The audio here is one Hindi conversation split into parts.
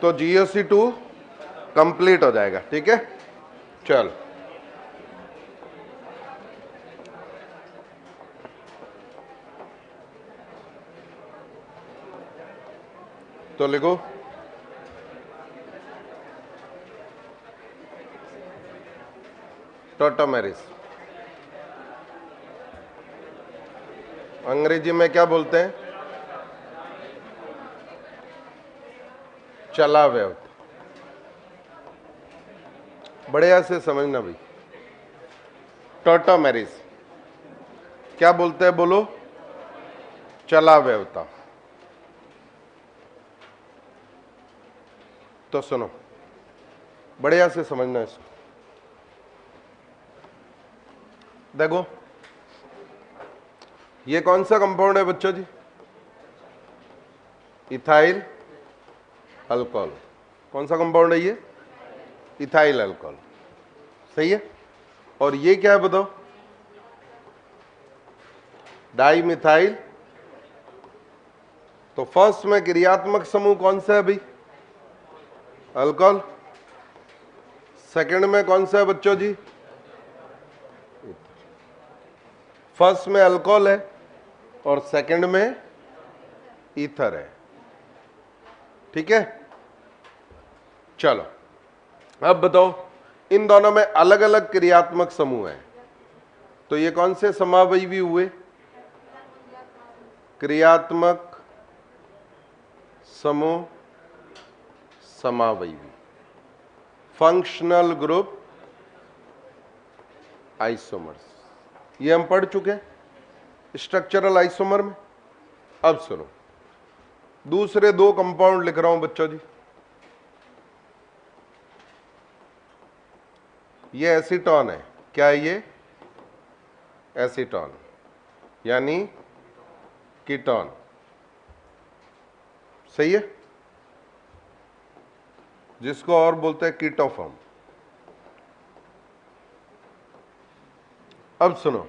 तो GeoC2 कंप्लीट हो जाएगा। ठीक है, चल तो लिखो टॉटोमेरिस। अंग्रेजी में क्या बोलते हैं? चला व्यवता। बढ़िया से समझना भाई, टॉटोमेरिस क्या बोलते हैं? बोलो, चला व्यवता। तो सुनो, बढ़िया से समझना इसको। देखो, ये कौन सा कंपाउंड है बच्चों जी? Ethyl alcohol. कौन सा कंपाउंड है ये? Ethyl alcohol. सही है। और ये क्या है बताओ? Di methyl. तो फर्स्ट में क्रियात्मक समूह कौन सा है भाई? अल्कोहल। सेकंड में कौन सा है बच्चों जी? फर्स्ट में अल्कोहल है और सेकंड में ईथर है। ठीक है, चलो अब बताओ, इन दोनों में अलग अलग क्रियात्मक समूह है, तो ये कौन से समावयवी हुए? क्रियात्मक समूह समावयवी, फंक्शनल ग्रुप आइसोमर्स। ये हम पढ़ चुके हैं स्ट्रक्चरल आइसोमर में। अब सुनो, दूसरे दो कंपाउंड लिख रहा हूं बच्चों जी। ये एसीटोन है। क्या है ये? एसीटोन, यानी कीटोन। सही है, जिसको और बोलते हैं कीटोफॉर्म। अब सुनो,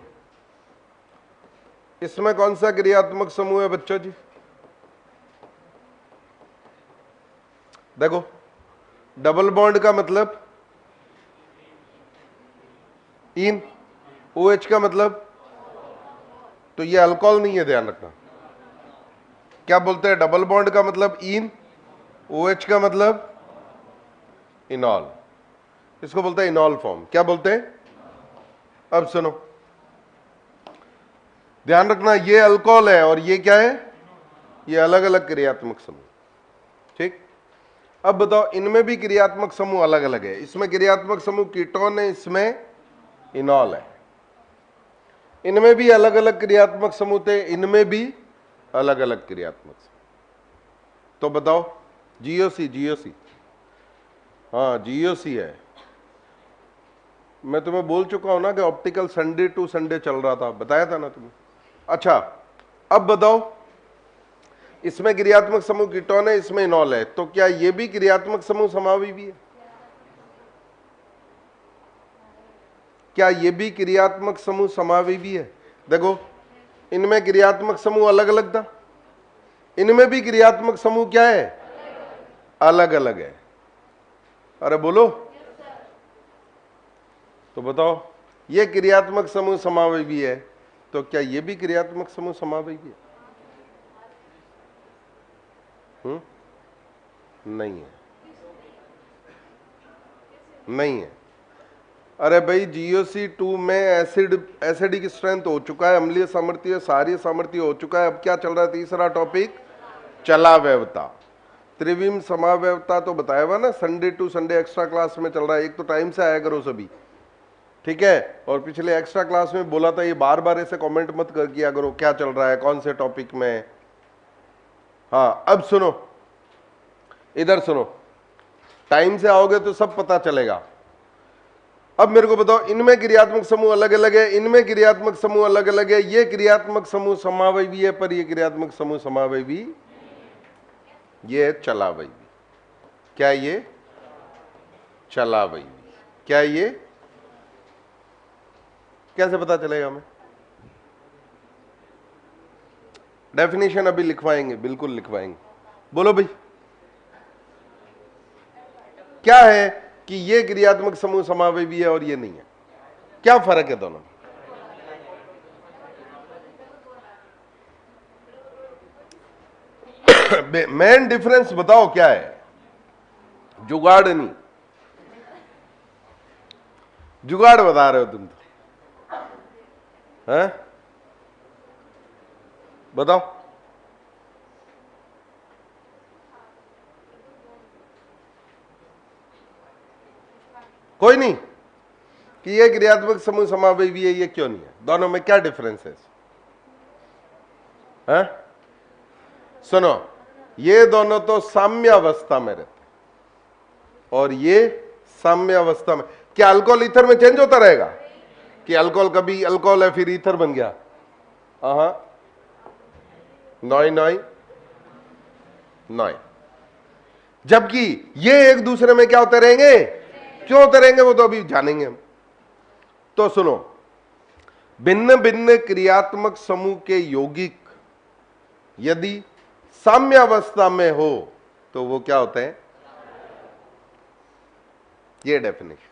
इसमें कौन सा क्रियात्मक समूह है बच्चों जी? देखो, डबल बॉन्ड का मतलब इन, OH का मतलब, तो ये अल्कोहल नहीं है, ध्यान रखना। क्या बोलते हैं? डबल बॉन्ड का मतलब इन, OH का मतलब इनॉल। इसको बोलते हैं इनॉल फॉर्म। क्या बोलते हैं? अब सुनो, ध्यान रखना, ये अल्कोहल है और ये क्या है? ये अलग अलग क्रियात्मक समूह। ठीक, अब बताओ, इनमें भी क्रियात्मक समूह अलग अलग है। इसमें क्रियात्मक समूह कीटोन है, इसमें इनॉल है। इनमें भी अलग अलग क्रियात्मक समूह थे, इनमें भी अलग अलग क्रियात्मक समूह। तो बताओ, GeoC, हाँ GeoC है। मैं तुम्हें बोल चुका हूं ना कि ऑप्टिकल संडे टू संडे चल रहा था, बताया था ना तुम्हें। अच्छा, अब बताओ, इसमें क्रियात्मक समूह कीटोन है, इसमें इनॉल है, तो क्या ये भी क्रियात्मक समूह समावयवी है? क्या ये भी क्रियात्मक समूह समावयवी है? देखो, इनमें क्रियात्मक समूह अलग अलग था, इनमें भी क्रियात्मक समूह क्या है? अलग अलग है। अरे बोलो, तो बताओ, ये क्रियात्मक समूह समावयवी है, तो क्या ये भी क्रियात्मक समूह समावयवी है? नहीं है, नहीं है। अरे भाई, GeoC2 में एसिडिक स्ट्रेंथ हो चुका है, अम्लीय सामर्थ्य, क्षारीय सामर्थ्य हो चुका है। अब क्या चल रहा है? तीसरा टॉपिक, चलावयवता। त्रिविम समावयवता तो बताया हुआ ना, Sunday to Sunday extra class में चल रहा है। एक तो टाइम से आया करो सभी, ठीक है। और पिछले एक्स्ट्रा क्लास में बोला था, ये बार बार ऐसे कमेंट मत कर किया करो क्या चल रहा है, कौन से टॉपिक में। हाँ, अब सुनो, इधर सुनो, टाइम से आओगे तो सब पता चलेगा। अब मेरे को बताओ, इनमें क्रियात्मक समूह अलग अलग है, इनमें क्रियात्मक समूह अलग अलग है, ये क्रियात्मक समूह समावयवी है, पर ये क्रियात्मक समूह समावयवी, ये चलावयवी। क्या ये? चलावयवी। क्या ये? कैसे पता चलेगा हमें? डेफिनेशन अभी लिखवाएंगे, बिल्कुल लिखवाएंगे। बोलो भाई, क्या है कि ये क्रियात्मक समूह समावयवी है और ये नहीं है। क्या फर्क है दोनों में? मेन डिफरेंस बताओ क्या है? जुगाड़ नहीं, जुगाड़ बता रहे हो तुम तो, हैं? बताओ। कोई नहीं कि ये क्रियात्मक समूह समावयवी है, ये क्यों नहीं है? दोनों में क्या डिफरेंस है? सुनो, ये दोनों तो साम्य अवस्था में रहते और ये साम्य अवस्था में। क्या अल्कोहल ईथर में चेंज होता रहेगा? कि अल्कोहल कभी अल्कोहल है फिर ईथर बन गया? हाँ, नॉय नॉय नॉय। जबकि ये एक दूसरे में क्या होते रहेंगे? क्यों होते रहेंगे वो तो अभी जानेंगे हम। तो सुनो, भिन्न भिन्न क्रियात्मक समूह के यौगिक यदि साम्य अवस्था में हो तो वो क्या होते हैं? ये डेफिनेशन।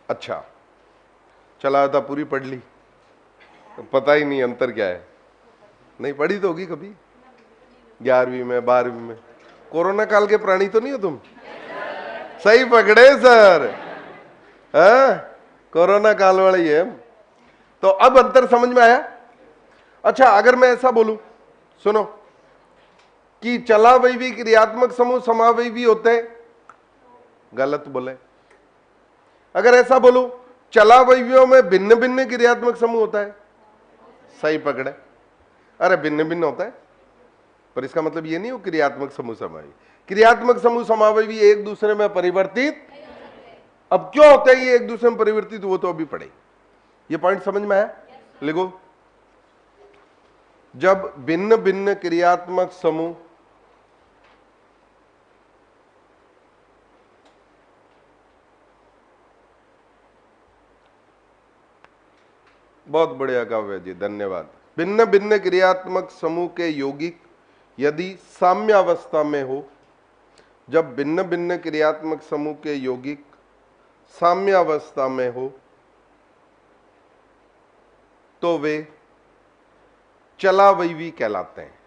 अच्छा, चला था पूरी पढ़ ली तो पता ही नहीं अंतर क्या है। नहीं पढ़ी तो होगी कभी 11वीं में 12वीं में। कोरोना काल के प्राणी तो नहीं हो तुम? सही पकड़े सर, कोरोना काल वाले ही है। तो अब अंतर समझ में आया? अच्छा, अगर मैं ऐसा बोलूं, सुनो, कि चलावयवी क्रियात्मक समूह समावयवी होते हैं, गलत बोले। अगर ऐसा बोलूं, चलावयवियों में भिन्न भिन्न क्रियात्मक समूह होता है, सही पकड़े। अरे भिन्न भिन्न होता है, पर इसका मतलब ये नहीं हो क्रियात्मक समूह समावयवी। क्रियात्मक समूह समावयवी एक दूसरे में परिवर्तित। अब क्यों होते हैं ये एक दूसरे में परिवर्तित, वो तो अभी पढ़े। ये पॉइंट समझ में आया? लिखो, जब भिन्न भिन्न क्रियात्मक समूह बहुत बढ़िया काव्य जी, धन्यवाद। भिन्न भिन्न क्रियात्मक समूह के यौगिक यदि साम्यावस्था में हो, जब भिन्न भिन्न क्रियात्मक समूह के यौगिक साम्यावस्था में हो तो वे चलावयवी कहलाते हैं।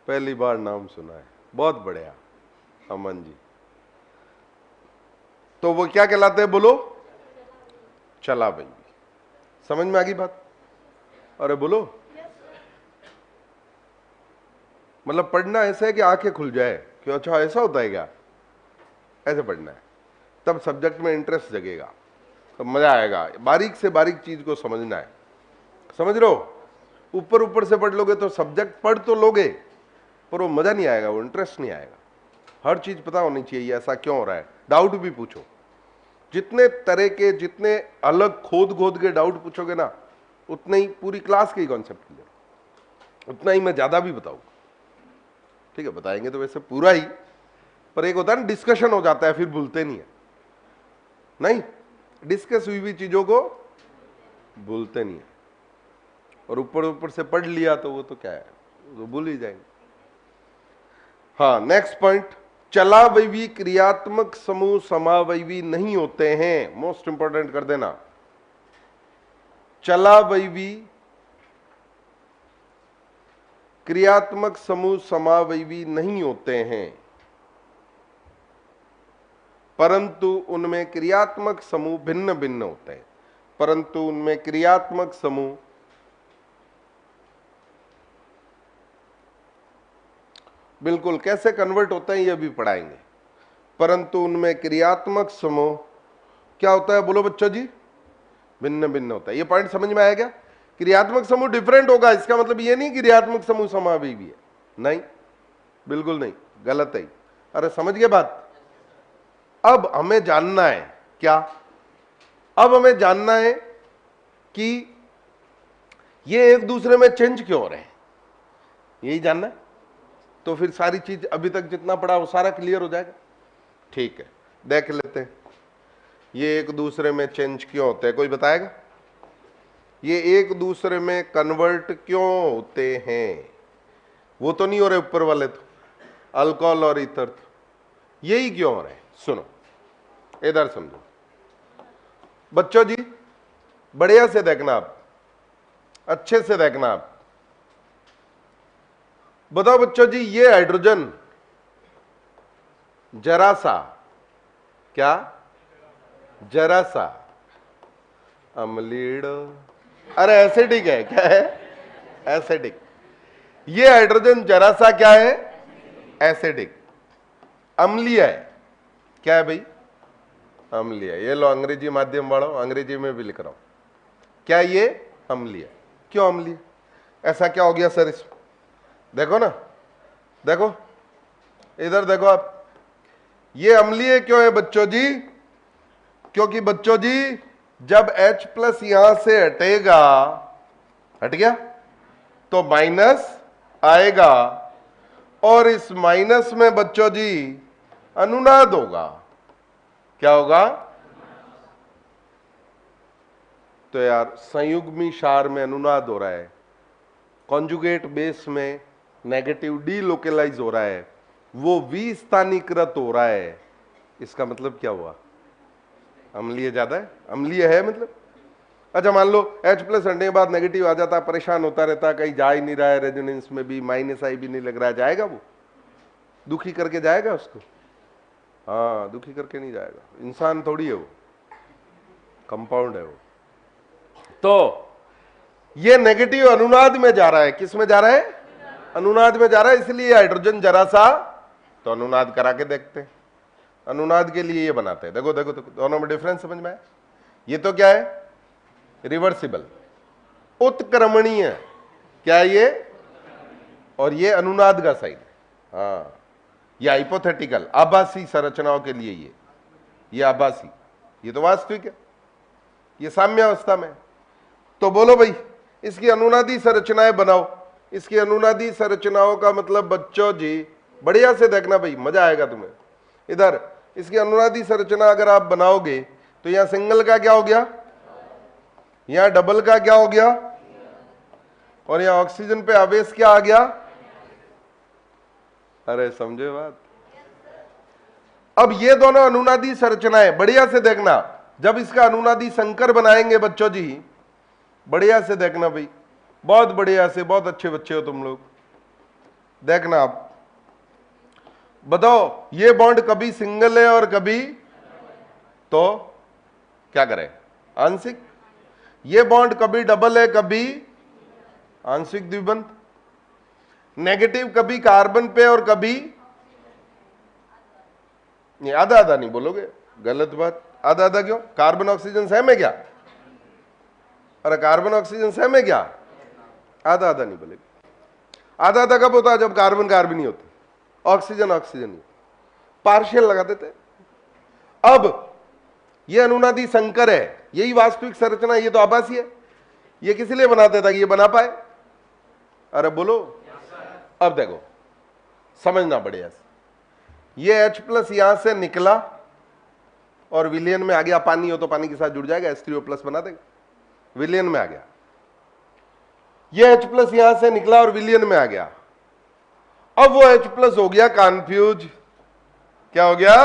पहली बार नाम सुना है, बहुत बढ़िया अमन जी। तो वो क्या कहलाते हैं बोलो? चलावयवी। समझ में आ गई बात? अरे बोलो। मतलब पढ़ना ऐसा है कि आंखें खुल जाए कि अच्छा ऐसा होता है क्या, ऐसे पढ़ना है, तब सब्जेक्ट में इंटरेस्ट जगेगा, तो मजा आएगा। बारीक से बारीक चीज को समझना है, समझ रहे हो? ऊपर ऊपर से पढ़ लोगे तो सब्जेक्ट पढ़ तो लोगे पर वो मजा नहीं आएगा, वो इंटरेस्ट नहीं आएगा। हर चीज पता होनी चाहिए, ऐसा क्यों हो रहा है, डाउट भी पूछो। जितने तरह के, जितने अलग खोद खोद के डाउट पूछोगे ना, उतने ही पूरी क्लास के ही कॉन्सेप्ट क्लियर, उतना ही मैं ज्यादा भी बताऊंगा। ठीक है, बताएंगे तो वैसे पूरा ही, पर एक होता है ना डिस्कशन हो जाता है फिर भूलते नहीं है। नहीं, डिस्कस हुई हुई चीजों को भूलते नहीं है, और ऊपर ऊपर से पढ़ लिया तो वो तो क्या है, तो भूल ही जाएंगे। हाँ, नेक्स्ट पॉइंट, चलावयवी क्रियात्मक समूह समावयवी नहीं होते हैं। मोस्ट इंपॉर्टेंट कर देना, चलावयवी क्रियात्मक समूह समावयवी नहीं होते हैं, परंतु उनमें क्रियात्मक समूह भिन्न भिन्न होते हैं। परंतु उनमें क्रियात्मक समूह बिल्कुल कैसे कन्वर्ट होते हैं ये भी पढ़ाएंगे। परंतु उनमें क्रियात्मक समूह क्या होता है बोलो बच्चों जी? भिन्न भिन्न होता है। ये पॉइंट समझ में आया क्या? क्रियात्मक समूह डिफरेंट होगा, इसका मतलब ये नहीं क्रियात्मक समूह समावयवी है, नहीं, बिल्कुल नहीं, गलत है। अरे समझ गए बात? अब हमें जानना है क्या? अब हमें जानना है कि ये एक दूसरे में चेंज क्यों हो रहे हैं, यही जानना है। तो फिर सारी चीज अभी तक जितना पढ़ा वो सारा क्लियर हो जाएगा। ठीक है, देख लेते हैं ये एक दूसरे में चेंज क्यों होते हैं, कोई बताएगा? ये एक दूसरे में कन्वर्ट क्यों होते हैं? वो तो नहीं हो रहे ऊपर वाले तो, अल्कोहल और ईथर। यही क्यों हो रहा है? सुनो, इधर समझो बच्चों जी, बढ़िया से देखना आप, अच्छे से देखना आप। बताओ बच्चों जी, ये हाइड्रोजन जरा सा, क्या जरा सा अम्लीय, अरे एसिडिक है, क्या है? एसिडिक। ये हाइड्रोजन जरा सा क्या है? एसिडिक। अम्लीय है, क्या है भाई? अम्लीय। ये लो अंग्रेजी माध्यम वालों, अंग्रेजी में भी लिख रहा हूं, क्या ये? अम्लीय। क्यों अम्लीय? ऐसा क्या हो गया सर इसमें? देखो ना, देखो इधर देखो आप, ये अम्लीय क्यों है बच्चों जी? क्योंकि बच्चों जी जब H प्लस यहां से हटेगा, हट गया, तो माइनस आएगा, और इस माइनस में बच्चों जी अनुनाद होगा। क्या होगा? तो यार संयुग्मी क्षार में अनुनाद हो रहा है, कॉन्जुगेट बेस में नेगेटिव डीलोकेलाइज हो रहा है, वो विस्थानीकृत हो रहा है। इसका मतलब क्या हुआ? अम्लीय ज्यादा है, अम्लीय है मतलब। अच्छा मान लो H प्लस हटने के बाद नेगेटिव आ जाता, परेशान होता रहता, कहीं जा ही नहीं रहा है, रेजोनेंस में भी माइनस आई भी नहीं लग रहा है, जाएगा वो? दुखी करके जाएगा उसको? हाँ, दुखी करके नहीं जाएगा, इंसान थोड़ी है वो, कंपाउंड है वो। तो ये नेगेटिव अनुनाद में जा रहा है, किस में जा रहा है? अनुनाद में जा रहा है, इसलिए हाइड्रोजन जरा सा, तो अनुनाद करा के देखते हैं। अनुनाद के लिए ये बनाते हैं, देखो देखो देखो, दोनों में डिफरेंस समझ में आया? ये तो क्या है? रिवर्सिबल, उत्क्रमणीय, क्या है ये? और ये अनुनाद का साइन, हाँ, ये हाइपोथेटिकल आभासी संरचनाओं के लिए ये आभासी, ये तो वास्तविक है, ये साम्यावस्था में। तो बोलो भाई, इसकी अनुनादी संरचनाएं बनाओ। इसकी अनुनादी संरचनाओं का मतलब बच्चों जी बढ़िया से देखना भाई, मजा आएगा तुम्हें। इधर इसकी अनुनादी संरचना अगर आप बनाओगे तो यहां सिंगल का क्या हो गया, यहां डबल का क्या हो गया, और यहां ऑक्सीजन पे आवेश क्या आ गया? अरे समझे बात? अब ये दोनों अनुनादी संरचनाएं बढ़िया से देखना, जब इसका अनुनादी संकर बनाएंगे बच्चों जी, बढ़िया से देखना भाई, बहुत बढ़िया से, बहुत अच्छे बच्चे हो तुम लोग, देखना आप। बताओ ये बॉन्ड कभी सिंगल है और कभी, तो क्या करें? आंशिक। ये बॉन्ड कभी डबल है, कभी आंशिक द्विबंध। नेगेटिव कभी कार्बन पे और कभी नहीं, आधा आधा नहीं बोलोगे, गलत बात। आधा आधा क्यों? कार्बन ऑक्सीजन सेम है क्या? अरे कार्बन ऑक्सीजन सेम है क्या? आधा आधा नहीं बोलेगे। आधा आधा कब होता है? जब कार्बन कार्बन ही होता, ऑक्सीजन ऑक्सीजन ही, पार्शियल लगा देते। अब ये अनुनादी संकर है, यही वास्तविक संरचना, ये तो आभासी है। ये किस लिए बनाते था कि ये बना पाए? अरे बोलो। अब देखो समझना बढ़िया से, ये H प्लस यहां से निकला और विलियन में आ गया, पानी हो तो पानी के साथ जुड़ जाएगा, H3O प्लस बना देगा, विलियन में आ गया। ये H प्लस यहां से निकला और विलियन में आ गया। अब वो H प्लस हो गया कन्फ्यूज। क्या हो गया?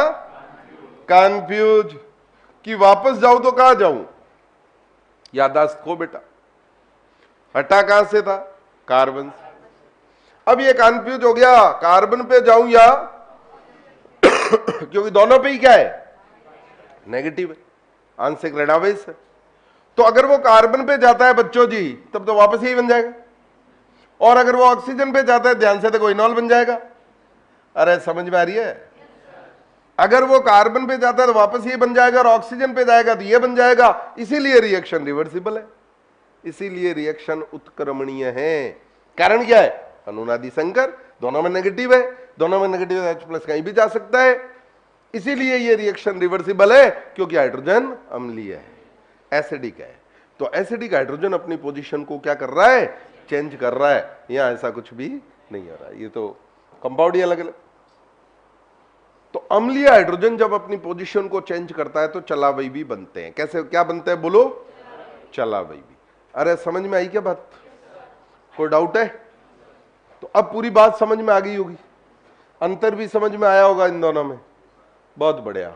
कन्फ्यूज। कि वापस जाऊं तो कहां जाऊं? यादाश्त खो बेटा, हटा कहां से था? कार्बन से। अब ये कन्फ्यूज हो गया, कार्बन पे जाऊं या क्योंकि दोनों पे ही क्या है? नेगेटिव है, आंशिक ऋणावेश है। तो अगर वो कार्बन पे जाता है बच्चों जी, तब तो वापस यही बन जाएगा, और अगर वो ऑक्सीजन पे जाता है, ध्यान से देखो, इनॉल बन जाएगा। अरे समझ में आ रही है? अगर वो कार्बन पे जाता है तो वापस ये बन जाएगा, और ऑक्सीजन पे जाएगा तो ये बन जाएगा। इसीलिए रिएक्शन रिवर्सिबल है, इसीलिए रिएक्शन उत्क्रमणीय है। कारण क्या है? अनुनादी संकर, दोनों में नेगेटिव है, दोनों में नेगेटिव है, H प्लस कहीं भी जा सकता है, इसीलिए ये रिएक्शन रिवर्सिबल है, क्योंकि हाइड्रोजन अम्लीय है, एसिडिक है। तो एसिडिक हाइड्रोजन अपनी पोजीशन को क्या कर रहा है? चेंज कर रहा है। यहां ऐसा कुछ भी नहीं हो रहा है, ये तो कंपाउंड ही अलग अलग। तो अम्लीय हाइड्रोजन जब अपनी पोजीशन को चेंज करता है तो चलावयवी बनते हैं। कैसे, क्या बनते हैं बोलो? चलावयवी। अरे समझ में आई क्या बात? कोई डाउट है? तो अब पूरी बात समझ में आ गई होगी। अंतर भी समझ में आया होगा इन दोनों में, बहुत बढ़िया,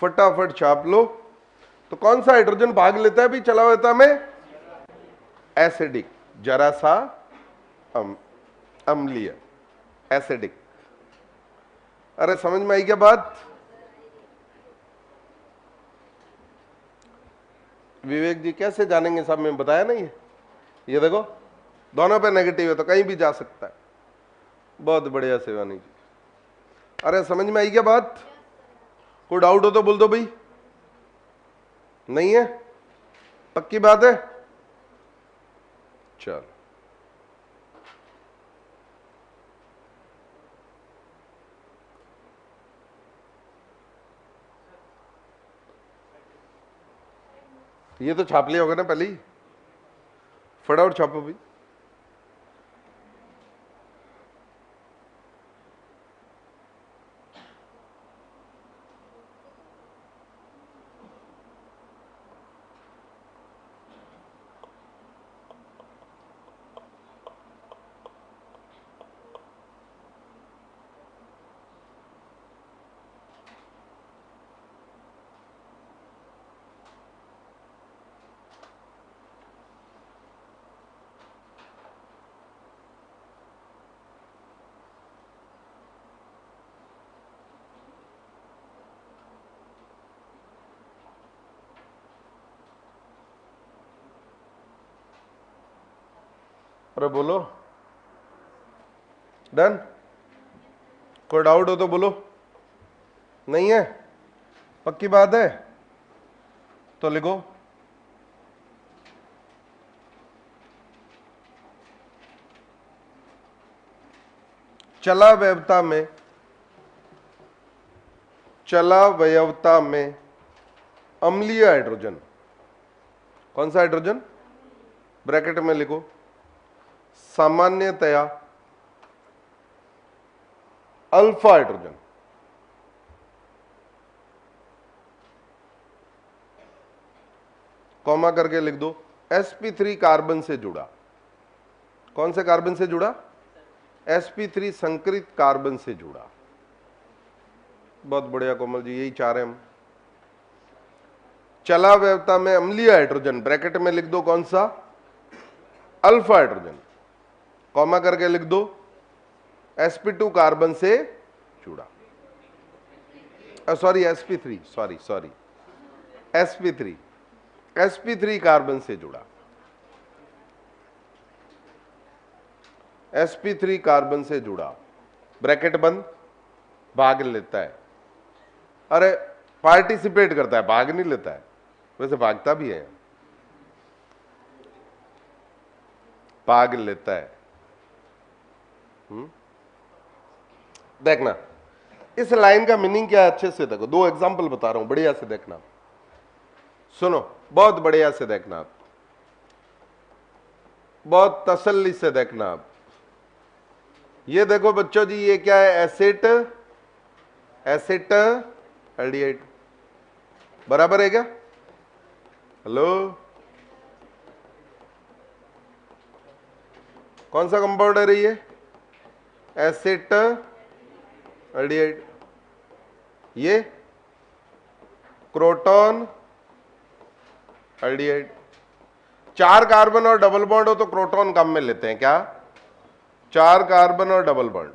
फटाफट छाप लो। तो कौन सा हाइड्रोजन भाग लेता है भी चलावता में? एसिडिक, जरा सा अम्लीय, एसिडिक। अरे समझ में आई क्या बात? विवेक जी कैसे जानेंगे साहब, मैं बताया ना, ये देखो दोनों पे नेगेटिव है तो कहीं भी जा सकता है। बहुत बढ़िया शिवानी जी। अरे समझ में आई क्या बात? कोई डाउट हो तो बोल दो भाई। नहीं है? पक्की बात है? चल ये तो छाप लिया होगा ना पहले ही, फटाफट छापो भाई। अरे बोलो, डन? कोई डाउट हो तो बोलो। नहीं है? पक्की बात है? तो लिखो, चलावयवता में अम्लीय हाइड्रोजन, कौन सा हाइड्रोजन? ब्रैकेट में लिखो, सामान्यतया अल्फा हाइड्रोजन। कॉमा करके लिख दो, sp3 कार्बन से जुड़ा। कौन से कार्बन से जुड़ा? sp3 संकरित कार्बन से जुड़ा। बहुत बढ़िया कोमल जी, यही चाह रहे हम। चलावयवता में अम्लीय हाइड्रोजन, ब्रैकेट में लिख दो कौन सा? Alpha hydrogen. कॉमा करके लिख दो, sp2 कार्बन से जुड़ा, sorry sp3, sorry sp3 carbon से जुड़ा, sp3 कार्बन से जुड़ा, ब्रैकेट बंद, भाग लेता है। अरे पार्टिसिपेट करता है, भाग नहीं लेता है, वैसे भागता भी है, भाग लेता है। देखना इस लाइन का मीनिंग क्या है, अच्छे से देखो, दो एग्जांपल बता रहा हूं, बढ़िया से देखना, सुनो बहुत बढ़िया से देखना आप, बहुत तसल्ली से देखना आप। ये देखो बच्चों जी, ये क्या है? एसिड एल्डिहाइड, बराबर है क्या? हेलो, कौन सा कंपाउंड है ये? Acid aldehyde. ये क्रोटोन एल्डिहाइड। 4 कार्बन और डबल बॉन्ड हो तो क्रोटोन काम में लेते हैं क्या? 4 कार्बन और डबल बॉन्ड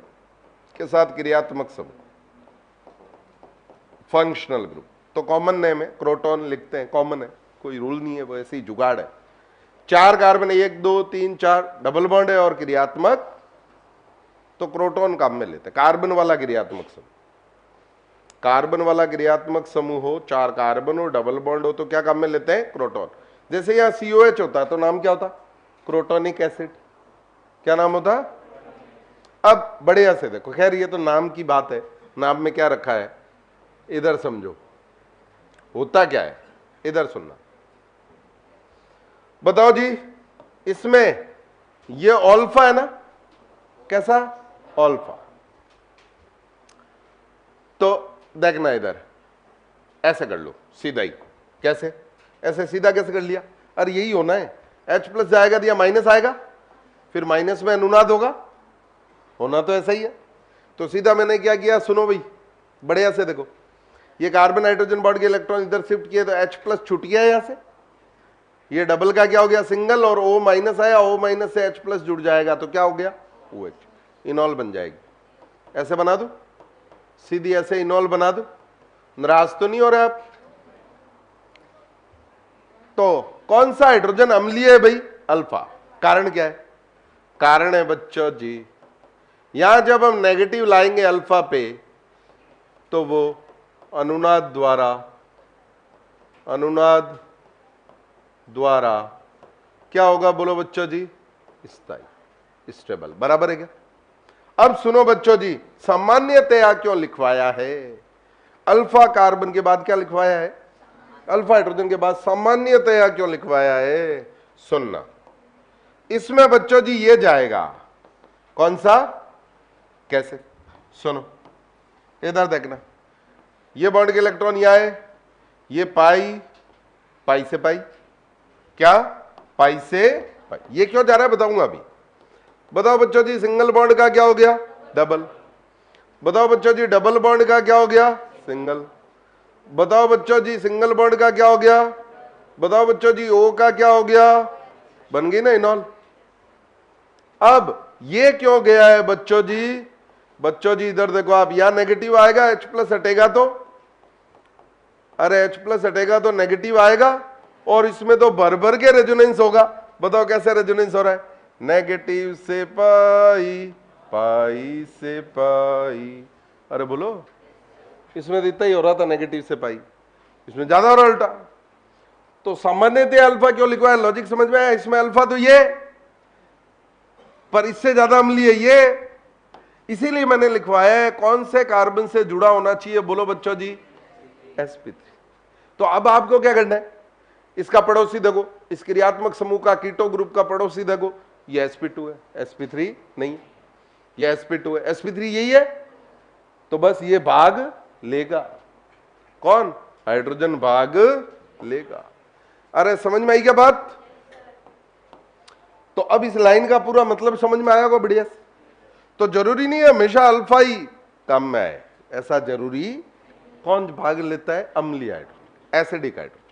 के साथ क्रियात्मक समूह, फंक्शनल ग्रुप, तो कॉमन नेम है, क्रोटोन लिखते हैं, कॉमन है, कोई रूल नहीं है, वो ऐसे ही जुगाड़ है। 4 कार्बन, 1 2 3 4 डबल बॉन्ड है और क्रियात्मक, तो क्रोटोन काम में लेते हैं। कार्बन वाला क्रियात्मक समूह, कार्बन वाला क्रियात्मक समूह हो, 4 कार्बन हो, डबल बॉन्ड हो, तो क्या काम में लेते हैं? क्रोटोन। जैसे यहां COH होता है तो नाम क्या होता? Crotonic acid. क्या नाम होता? अब बढ़िया से देखो, खैर ये तो नाम की बात है, नाम में क्या रखा है इधर समझो, होता क्या है इधर सुनना। बताओ जी, इसमें ये अल्फा है ना, कैसा? अल्फा। तो देखना इधर, ऐसे कर लो सीधा ही। कैसे? ऐसे सीधा कैसे कर लिया? अरे यही होना है, H प्लस जाएगा दिया माइनस आएगा, फिर माइनस में अनुनाद होगा, होना तो ऐसा ही है। तो सीधा मैंने क्या किया, सुनो भाई बढ़िया से देखो, ये कार्बन नाइट्रोजन बॉन्ड के इलेक्ट्रॉन इधर शिफ्ट किए तो H प्लस छूट गया यहां से, ये डबल का क्या हो गया सिंगल, और O माइनस आया, O माइनस से H प्लस जुड़ जाएगा तो क्या हो गया OH, इनॉल बन जाएगी। ऐसे बना दो, सीधी ऐसे इनॉल बना दो, नाराज तो नहीं हो रहे आप? तो कौन सा हाइड्रोजन अम्लीय है भाई, अल्फा। कारण क्या है, कारण है बच्चों जी, यहां जब हम नेगेटिव लाएंगे अल्फा पे तो वो अनुनाद द्वारा क्या होगा बोलो बच्चों जी, स्थायी, स्टेबल, बराबर है क्या? अब सुनो बच्चों जी, सामान्यतया क्यों लिखवाया है, अल्फा कार्बन के बाद क्या लिखवाया है, अल्फा हाइड्रोजन के बाद सामान्यतया क्यों लिखवाया है, सुनना। इसमें बच्चों जी ये जाएगा, कौन सा, कैसे, सुनो इधर देखना, ये बॉन्ड के इलेक्ट्रॉन यहां है, ये पाई से पाई, क्या पाई से पाई, ये क्यों जा रहा है बताऊंगा अभी। बताओ बच्चों जी सिंगल बॉन्ड का क्या हो गया, डबल। बताओ बच्चों जी डबल बॉन्ड का क्या हो गया, सिंगल। बताओ बच्चों जी सिंगल बॉन्ड का क्या हो गया, बताओ बच्चों जी O का क्या हो गया, बन गई ना इनॉल। अब ये क्यों गया है बच्चों जी, बच्चों जी इधर देखो आप, यहां नेगेटिव आएगा, H प्लस हटेगा तो, अरे H प्लस हटेगा तो नेगेटिव आएगा, और इसमें तो भर भर के रेजोनेंस होगा। बताओ कैसे रेजोनेंस हो रहा है, नेगेटिव से पाई, पाई से पाई, अरे बोलो, इसमें तो इतना ही हो रहा था नेगेटिव से पाई, इसमें ज्यादा हो रहा उल्टा। तो सामान्यतः अल्फा क्यों लिखवाया, लॉजिक समझ में आया, इसमें अल्फा तो ये, पर इससे ज्यादा अम्लीय ये, इसीलिए मैंने लिखवाया है कौन से कार्बन से जुड़ा होना चाहिए बोलो बच्चों जी, sp3। तो अब आपको क्या करना है, इसका पड़ोसी देखो, इस क्रियात्मक समूह का कीटो ग्रुप का पड़ोसी देखो, ये sp2 है, sp3 नहीं, ये sp2 है, sp3 यही है, तो बस ये भाग लेगा, कौन, हाइड्रोजन भाग लेगा। अरे समझ में आई क्या बात? तो अब इस लाइन का पूरा मतलब समझ में आया होगा बढ़िया से। तो जरूरी नहीं है हमेशा अल्फा ही काम में आए, ऐसा जरूरी, कौन भाग लेता है, अम्लीय हाइड्रोजन, एसिडिक हाइड्रोजन।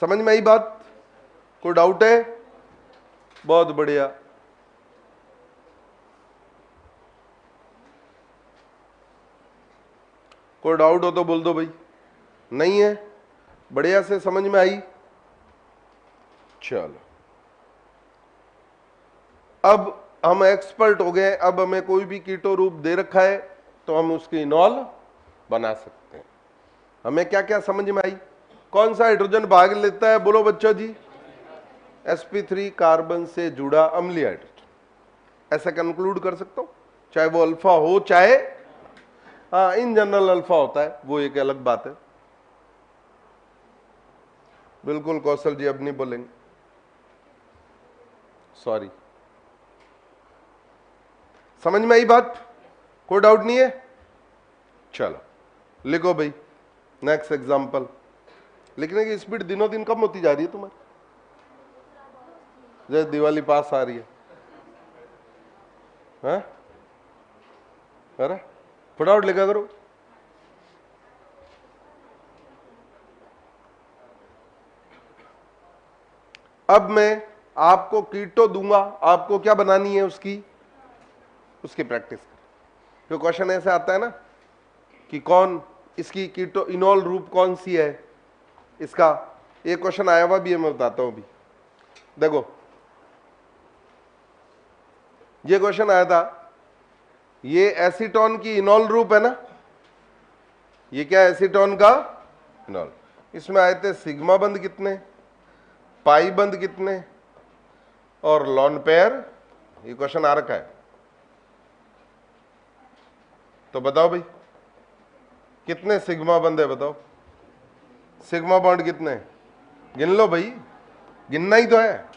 समझ में आई बात, कोई डाउट है? बहुत बढ़िया। कोई डाउट हो तो बोल दो भाई, नहीं है, बढ़िया से समझ में आई। चलो अब हम एक्सपर्ट हो गए, अब हमें कोई भी कीटो रूप दे रखा है तो हम उसकी इनॉल बना सकते हैं। हमें क्या क्या समझ में आई, कौन सा हाइड्रोजन भाग लेता है बोलो बच्चों जी, sp3 कार्बन से जुड़ा अम्लीय हाइड्रोजन, ऐसा कंक्लूड कर सकता हूं, चाहे वो अल्फा हो चाहे, हाँ इन जनरल अल्फा होता है वो एक अलग बात है। बिल्कुल कौशल जी, अब नहीं बोलेंगे, सॉरी। समझ में आई बात, कोई डाउट नहीं है? चलो लिखो भाई, नेक्स्ट एग्जांपल। लिखने की स्पीड दिनों दिन कम होती जा रही है तुम्हारी, जैसे दिवाली पास आ रही है, हाँ? अरे फटाफट लिखा करो। अब मैं आपको कीटो दूंगा, आपको क्या बनानी है उसकी प्रैक्टिस। तो क्वेश्चन ऐसे आता है ना कि कौन इसकी कीटो इनॉल रूप कौन सी है, इसका एक क्वेश्चन आया हुआ भी है, मैं बताता हूं अभी। देखो ये क्वेश्चन आया था, ये एसीटोन की इनॉल रूप है ना, ये क्या है एसीटोन का इनॉल। इसमें आए थे सिग्मा बंद कितने, पाई बंद कितने, और लॉन पेयर, ये क्वेश्चन आ रखा है। तो बताओ भाई कितने सिग्मा बंद है, बताओ सिग्मा बॉन्ड कितने, गिन लो भाई, गिनना ही तो है,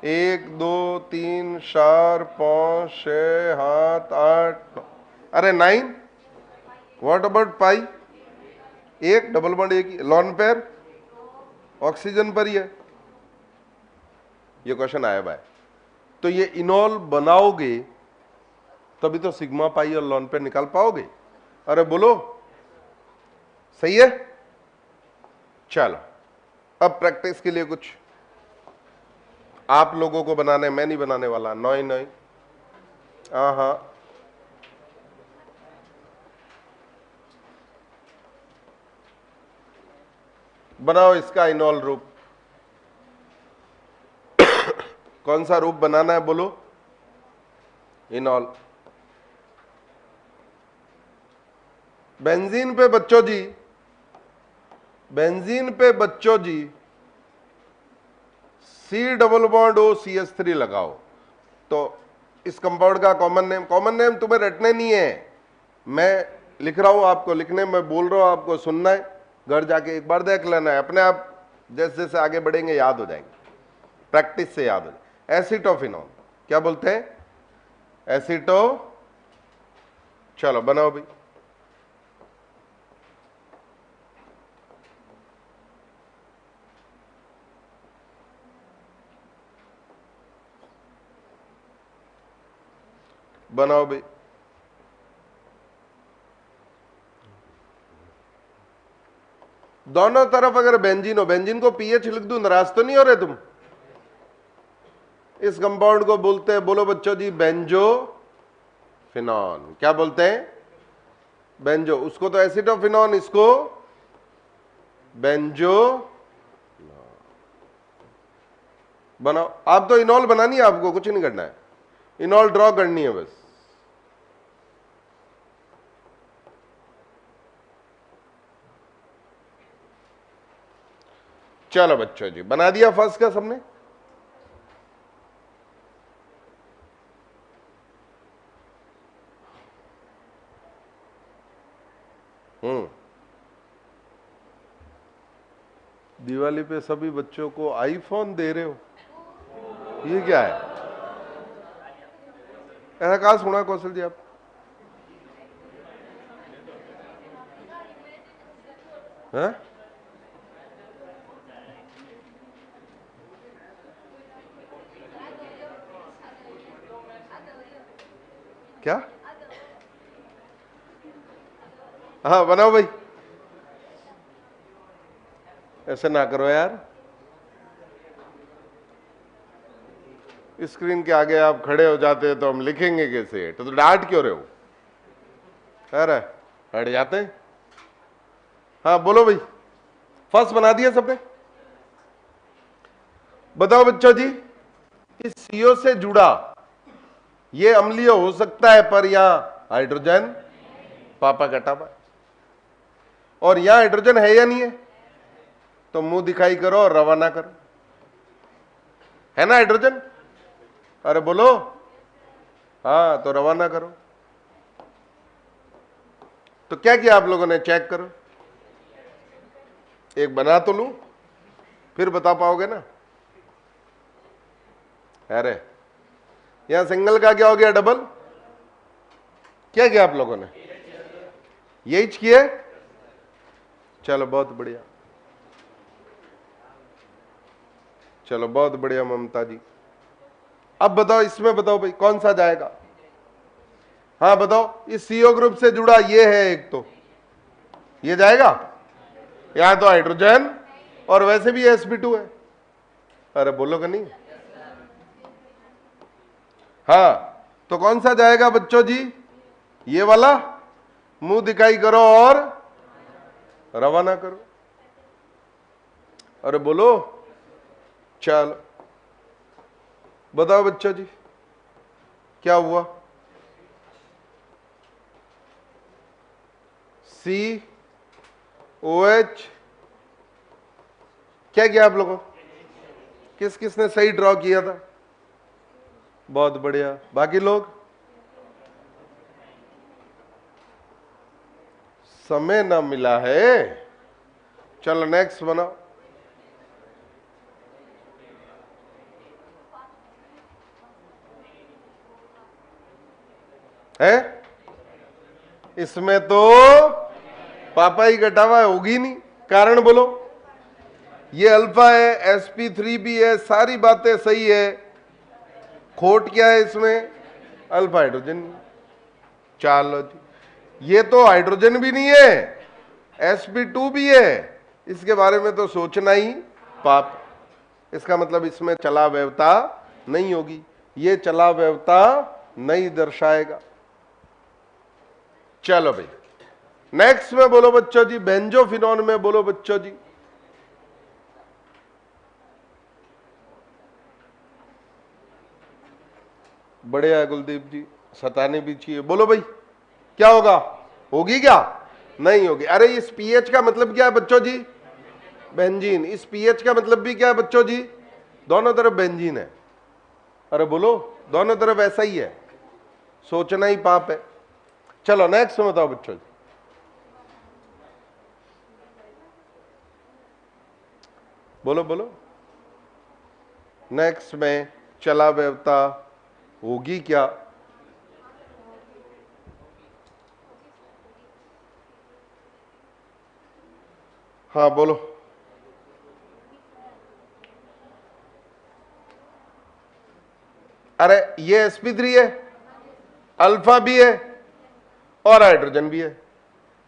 1 2 3 4 5 6 7 8 9, अरे 9। व्हाट अबाउट पाई, एक डबल बॉन्ड एक ही, लॉन पेयर ऑक्सीजन पर ही है, ये क्वेश्चन आया भाई। तो ये इनॉल बनाओगे तभी तो सिग्मा पाई और लॉन पे निकाल पाओगे। अरे बोलो, सही है। चलो अब प्रैक्टिस के लिए कुछ आप लोगों को बनाने, मैं नहीं बनाने वाला। नॉय नॉय, हाँ बनाओ इसका इनॉल रूप। कौन सा रूप बनाना है बोलो? इनॉल। बेंजीन पे बच्चों जी, बेंजीन पे बच्चों जी C≡O लगाओ। तो इस कंपाउंड का कॉमन नेम तुम्हें रटने नहीं है, मैं लिख रहा हूं आपको लिखने, मैं बोल रहा हूं आपको सुनना है, घर जाके एक बार देख लेना है, अपने आप जैसे जैसे आगे बढ़ेंगे याद हो जाएंगे, प्रैक्टिस से याद हो जाए। एसीटोफिनॉल, क्या बोलते हैं? एसीटो, चलो बनाओ भाई। बनाओ भाई। दोनों तरफ अगर बेंजीन हो, बेंजीन को पीएच लिख दूं, नाराज तो नहीं हो रहे तुम? इस कंपाउंड को बोलते हैं, बोलो बच्चों जी, बेंजोफिनॉन। क्या बोलते हैं? बेंजो। उसको तो एसिटोफिनॉन, इसको बेंजो। बनाओ। आप तो इनॉल बनानी है, आपको कुछ नहीं करना है, इनॉल ड्रॉ करनी है बस। चलो बच्चों जी, बना दिया फर्स्ट का सबने? दिवाली पे सभी बच्चों को आईफोन दे रहे हो, ये क्या है? ऐसा कहा सुना कौशल जी आप? है? क्या? हाँ बनाओ भाई, ऐसे ना करो यार, स्क्रीन के आगे आप खड़े हो जाते हैं तो हम लिखेंगे कैसे? तो डांट क्यों रहे हो? अरे हट जाते हैं। हाँ बोलो भाई, फर्स्ट बना दिया सबने? बताओ बच्चों जी, इस CO से जुड़ा ये अम्लीय हो सकता है, पर यहां हाइड्रोजन पापा कटापा, और यहां हाइड्रोजन है या नहीं है? तो मुंह दिखाई करो और रवाना करो, है ना हाइड्रोजन? अरे बोलो, हाँ तो रवाना करो। तो क्या किया आप लोगों ने? चेक करो, एक बना तो लूं, फिर बता पाओगे ना। अरे यहां सिंगल का क्या हो गया? डबल। क्या किया आप लोगों ने? यही किए? चलो बहुत बढ़िया, चलो बहुत बढ़िया ममता जी। अब बताओ, इसमें बताओ भाई कौन सा जाएगा? हाँ बताओ, इस CO ग्रुप से जुड़ा ये है एक, तो ये जाएगा? यहां तो हाइड्रोजन और वैसे भी sp2 है। अरे बोलोगे नहीं? हाँ तो कौन सा जाएगा बच्चों जी? ये वाला। मुंह दिखाई करो और रवाना करो। अरे बोलो, चलो बताओ बच्चों जी क्या हुआ? COH क्या किया आप लोगों? किस किसने सही ड्रॉ किया था? बहुत बढ़िया। बाकी लोग? समय ना मिला है। चलो नेक्स्ट बनाओ। है? इसमें तो पापा ही घटावा होगी नहीं, कारण बोलो। ये अल्फा है, sp3 भी है, सारी बातें सही है, खोट क्या है इसमें? Alpha hydrogen. चलो जी, ये तो हाइड्रोजन भी नहीं है, sp2 भी है, इसके बारे में तो सोचना ही पाप। इसका मतलब इसमें चला व्यवता नहीं होगी, ये चला व्यवता नहीं दर्शाएगा। चलो भाई नेक्स्ट में बोलो बच्चों जी, बेंजोफिनॉन में बोलो बच्चों जी। बढ़िया है कुलदीप जी, सताने भी चाहिए। बोलो भाई क्या होगा, होगी क्या, नहीं होगी। अरे इस पीएच का मतलब क्या है बच्चों जी, बेंजीन। इस पीएच का मतलब भी क्या है बच्चों जी, दोनों तरफ बेंजीन है। अरे बोलो दोनों तरफ ऐसा ही है, सोचना ही पाप है। चलो नेक्स्ट बताओ बच्चों जी। बोलो बोलो, नेक्स्ट में चला व्यवता होगी क्या। हाँ बोलो। अरे ये sp3 है, अल्फा भी है और हाइड्रोजन भी है।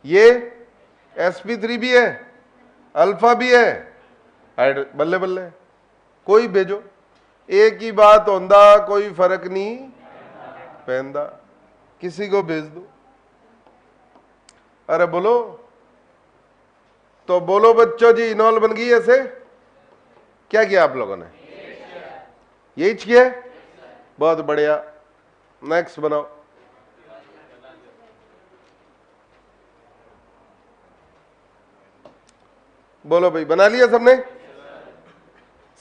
ये sp3 भी है, अल्फा भी है, बल्ले बल्ले कोई भेजो, एक ही बात होंदा, कोई फर्क नहीं पहनदा, किसी को भेज दो। अरे बोलो, तो बोलो बच्चों जी, इनॉल बन गई ऐसे। क्या किया आप लोगों ने, यही किया, बहुत बढ़िया। नेक्स्ट बनाओ। बोलो भाई, बना लिया सबने,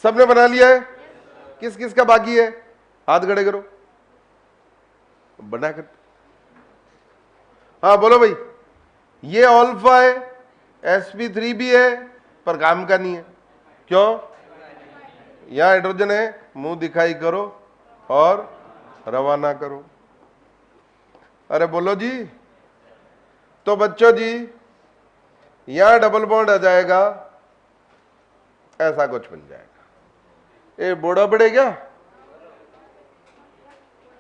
सबने बना लिया है, किस किस का बाकी है, हाथ खड़े करो, बना कर। हाँ बोलो भाई, ये अल्फा है, sp3 भी है, पर काम का नहीं है। क्यों, यहां हाइड्रोजन है, मुंह दिखाई करो और रवाना करो। अरे बोलो जी, तो बच्चों जी यहां डबल बॉन्ड आ जाएगा, ऐसा कुछ बन जाएगा। ये बोड़ा पड़े क्या,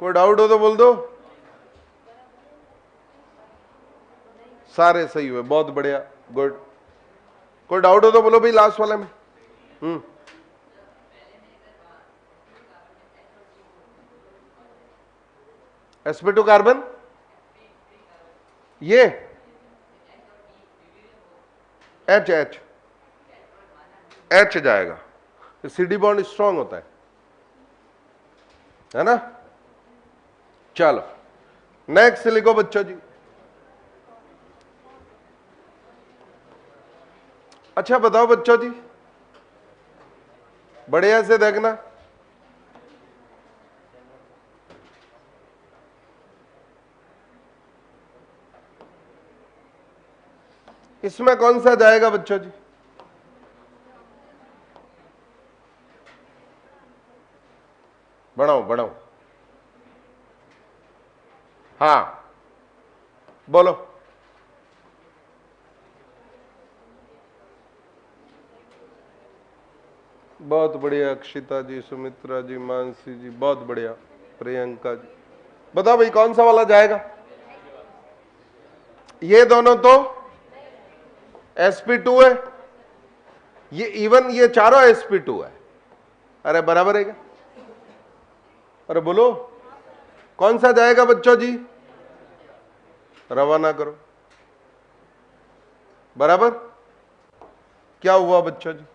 कोई डाउट हो तो बोल दो। सारे सही हुए, बहुत बढ़िया, गुड। कोई डाउट हो तो बोलो भाई लास्ट वाले में। sp2 कार्बन, ये H H H जाएगा, CD बॉन्ड स्ट्रांग होता है ना। चलो नेक्स्ट लिखो बच्चों जी। अच्छा बताओ बच्चों जी, बढ़िया से देखना, इसमें कौन सा जाएगा बच्चों जी, बढ़ाओ बढ़ाओ, हाँ बोलो। बहुत बढ़िया, अक्षिता जी, सुमित्रा जी, मानसी जी, बहुत बढ़िया, प्रियंका जी। बताओ भाई कौन सा वाला जाएगा, ये दोनों तो sp2 है, ये इवन ये चारों sp2 है। अरे बराबर है क्या, अरे बोलो कौन सा जाएगा बच्चों जी, रवाना करो। बराबर, क्या हुआ बच्चों जी,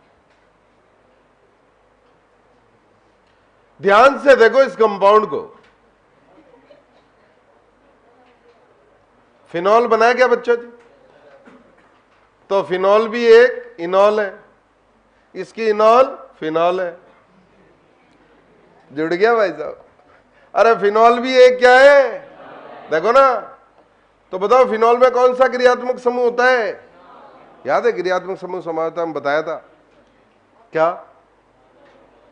ध्यान से देखो इस कंपाउंड को, फिनॉल बनाया क्या बच्चों जी, तो फिनॉल भी एक इनॉल है, इसकी इनॉल फिनॉल है, जुड़ गया भाई साहब। अरे फिनॉल भी एक क्या है, देखो ना। तो बताओ फिनॉल में कौन सा क्रियात्मक समूह होता है, याद है क्रियात्मक समूह समानता में बताया था क्या,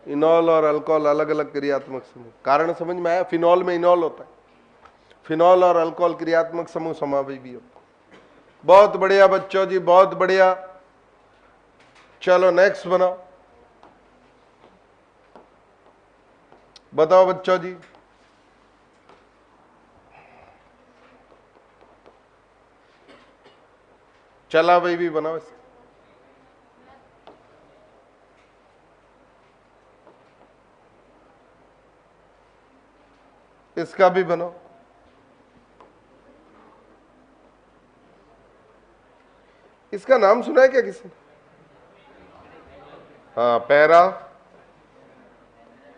इनॉल और अल्कोहल अलग अलग क्रियात्मक समूह, कारण समझ में आया। फिनॉल में इनॉल होता है, फिनॉल और अल्कोहल क्रियात्मक समूह समावेश भी होता है। बहुत बढ़िया बच्चों जी, बहुत बढ़िया। चलो नेक्स्ट बनाओ, बताओ बच्चों जी। चला भाई भी बनाओ इसे। इसका भी बनाओ। इसका नाम सुना है क्या किसी ने? हाँ, पैरा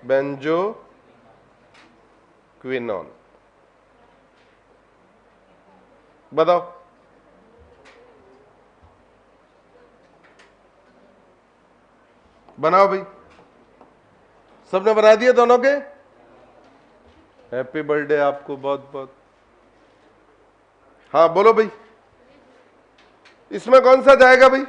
बेंजो क्विनोन। बताओ। बनाओ भाई। सबने बना दिया दोनों के? हैप्पी बर्थडे आपको बहुत बहुत। हाँ बोलो भाई, इसमें कौन सा जाएगा भाई?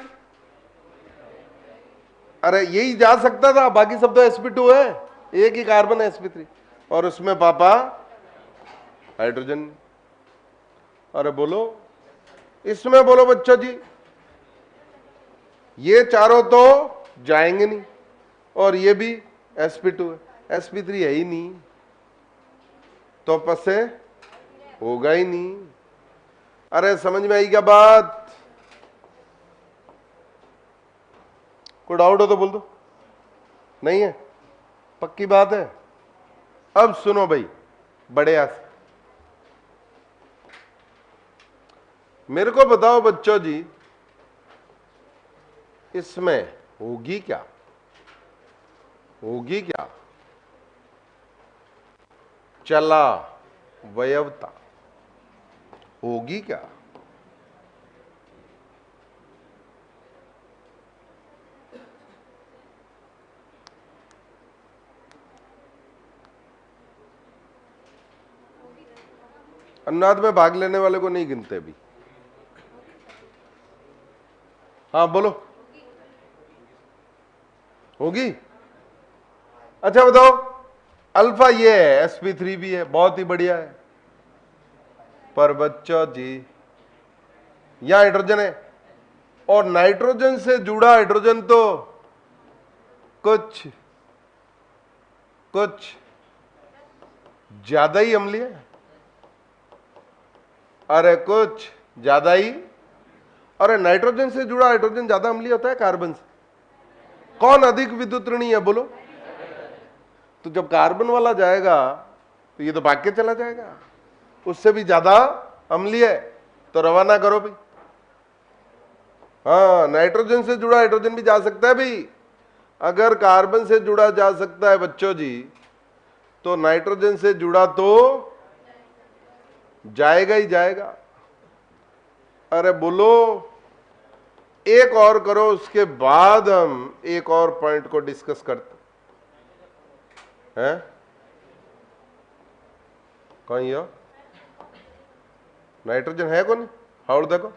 अरे यही जा सकता था, बाकी सब तो sp2 है, एक ही कार्बन है sp3, और उसमें पापा हाइड्रोजन। अरे बोलो, इसमें बोलो बच्चों जी, ये चारों तो जाएंगे नहीं, और ये भी sp2 है, sp3 है ही नहीं, तो पस से होगा ही नहीं। अरे समझ में आई क्या बात? कोई डाउट हो तो बोल दो। नहीं है? पक्की बात है? अब सुनो भाई, बड़े आस मेरे को बताओ बच्चों जी, इसमें होगी क्या? होगी क्या? चला वयवता होगी क्या? अनुनाद में भाग लेने वाले को नहीं गिनते भी। हाँ बोलो, होगी? अच्छा बताओ, अल्फा ये है, sp3 भी है, बहुत ही बढ़िया है, पर बच्चों जी यहां हाइड्रोजन है, और नाइट्रोजन से जुड़ा हाइड्रोजन तो कुछ ज्यादा ही अम्लीय है। अरे कुछ ज्यादा ही। अरे नाइट्रोजन से जुड़ा हाइड्रोजन ज्यादा अम्लीय होता है कार्बन से? कौन अधिक विद्युत ऋणी है बोलो? तो जब कार्बन वाला जाएगा तो ये तो भाग के चला जाएगा, उससे भी ज्यादा अम्लीय है, तो रवाना करो भाई। हाँ, नाइट्रोजन से जुड़ा हाइड्रोजन भी जा सकता है भाई। अगर कार्बन से जुड़ा जा सकता है बच्चों जी, तो नाइट्रोजन से जुड़ा तो जाएगा ही जाएगा। अरे बोलो, एक और करो, उसके बाद हम एक और पॉइंट को डिस्कस करते हैं। कौन ये? नाइट्रोजन है कौन? हाउड़ देखो,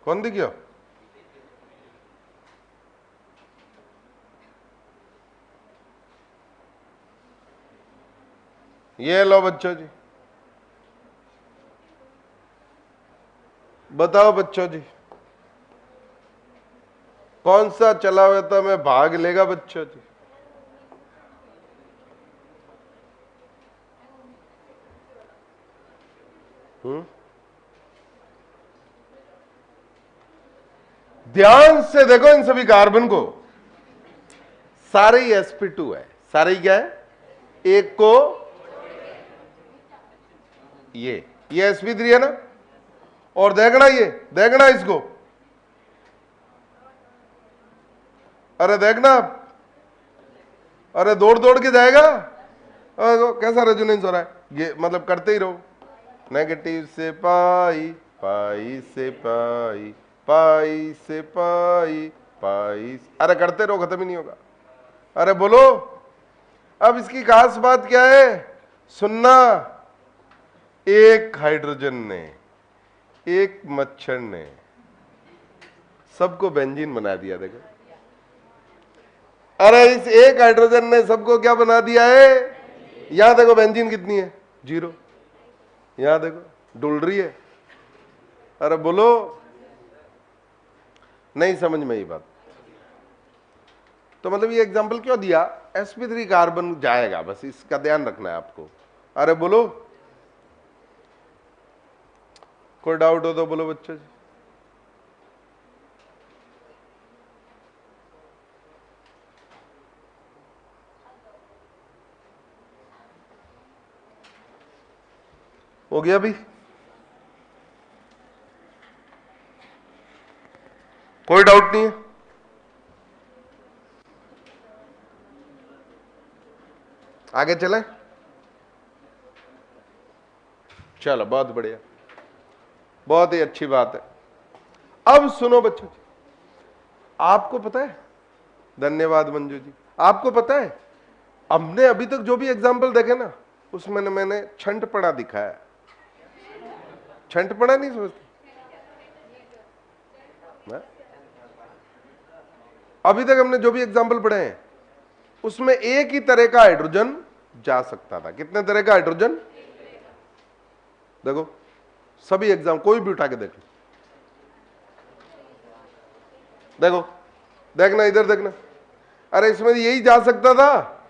कौन दिख गया? ये लो बच्चों जी, बताओ बच्चों जी, कौन सा चला हुआ था में भाग लेगा बच्चों जी? ध्यान से देखो इन सभी कार्बन को, सारे ही sp2 है, सारे ही क्या है? एक को ये sp3 है ना, और देखना ये, देखना इसको, अरे देखना, अरे दौड़ दौड़ के जाएगा। कैसा रेजोनेंस हो रहा है, ये मतलब करते ही रहो, नेगेटिव से पाई, पाई से पाई, पाई से पाई, पाई, अरे करते रहो, खत्म ही नहीं होगा। अरे बोलो, अब इसकी खास बात क्या है सुनना, एक हाइड्रोजन ने, एक मच्छर ने सबको बेंजीन बना दिया। देखो, अरे इस एक हाइड्रोजन ने सबको क्या बना दिया है? यहां देखो बेंजीन कितनी है, 0, यहां देखो डुल रही है। अरे बोलो, नहीं समझ में ये बात? तो मतलब ये एग्जांपल क्यों दिया? sp3 कार्बन जाएगा, बस इसका ध्यान रखना है आपको। अरे बोलो, कोई डाउट हो तो बोलो बच्चों जी। हो गया भी? कोई डाउट नहीं है? आगे चलें? चलो बहुत बढ़िया, बहुत ही अच्छी बात है। अब सुनो बच्चों जी, आपको पता है, धन्यवाद मंजू जी, आपको पता है हमने अभी तक जो भी एग्जाम्पल देखे ना उसमें मैंने छंटपड़ा दिखाया। छंटपड़ा नहीं समझते? अभी तक हमने जो भी एग्जाम्पल पढ़े हैं उसमें एक ही तरह का हाइड्रोजन जा सकता था। कितने तरह का हाइड्रोजन? देखो सभी एग्जाम कोई भी उठा के देख लो, देखो देखना, इधर देखना। अरे इसमें यही जा सकता था,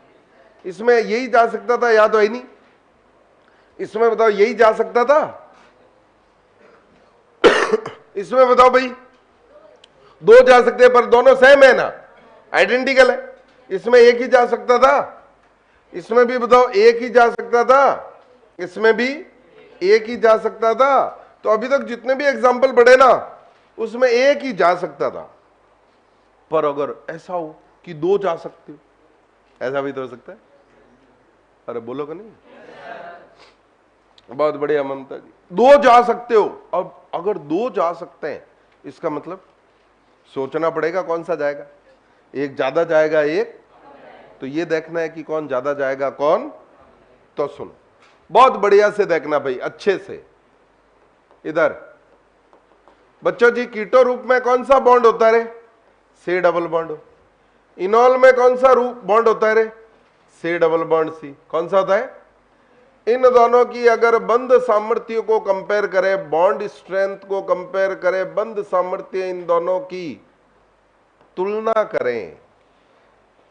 इसमें यही जा सकता था, याद है नहीं? इसमें बताओ यही जा सकता था? इसमें बताओ भाई, दो जा सकते हैं पर दोनों सेम है ना, आइडेंटिकल है। इसमें एक ही जा सकता था, इसमें भी बताओ एक ही जा सकता था, इसमें भी एक ही जा सकता था। तो अभी तक जितने भी एग्जाम्पल पढ़े ना उसमें एक ही जा सकता था। पर अगर ऐसा हो कि दो जा सकते हो, ऐसा भी तो हो सकता है। अरे बोलो कि नहीं? बहुत बढ़िया ममता जी, दो जा सकते हो। अब अगर दो जा सकते हैं इसका मतलब सोचना पड़ेगा कौन सा जाएगा, एक ज्यादा जाएगा एक, तो ये देखना है कि कौन ज्यादा जाएगा कौन। तो सुनो बहुत बढ़िया से देखना भाई, अच्छे से। इधर बच्चों जी कीटो रूप में कौन सा बॉन्ड होता है रे? C double bond. इनॉल में कौन सा रूप बॉन्ड होता है रे? C double bond C. कौन सा होता है? इन दोनों की अगर बंध सामर्थ्य को कंपेयर करें, बॉन्ड स्ट्रेंथ को कंपेयर करें, बंध सामर्थ्य इन दोनों की तुलना करें,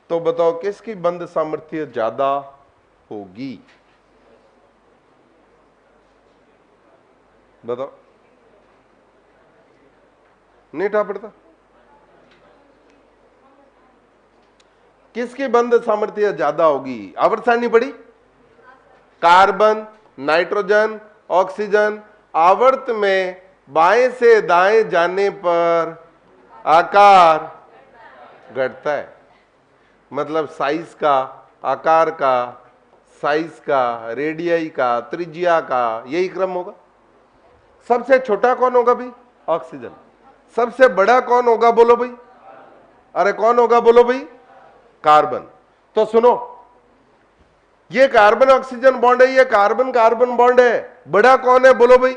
तो बताओ किसकी बंध सामर्थ्य ज्यादा होगी? बताओ, नहीं उठा पड़ता? किसकी बंध सामर्थ्य ज्यादा होगी? आवर्त सारणी पड़ी? Carbon, nitrogen, oxygen. आवर्त में बाएं से दाएं जाने पर आकार घटता है, मतलब साइज का, आकार का, साइज का, रेडियाई का, त्रिज्या का, यही क्रम होगा। सबसे छोटा कौन होगा भाई? ऑक्सीजन। सबसे बड़ा कौन होगा बोलो भाई? अरे कौन होगा बोलो भाई? कार्बन। तो सुनो, ये कार्बन ऑक्सीजन बॉन्ड है, ये कार्बन कार्बन बॉन्ड है, बड़ा कौन है बोलो भाई?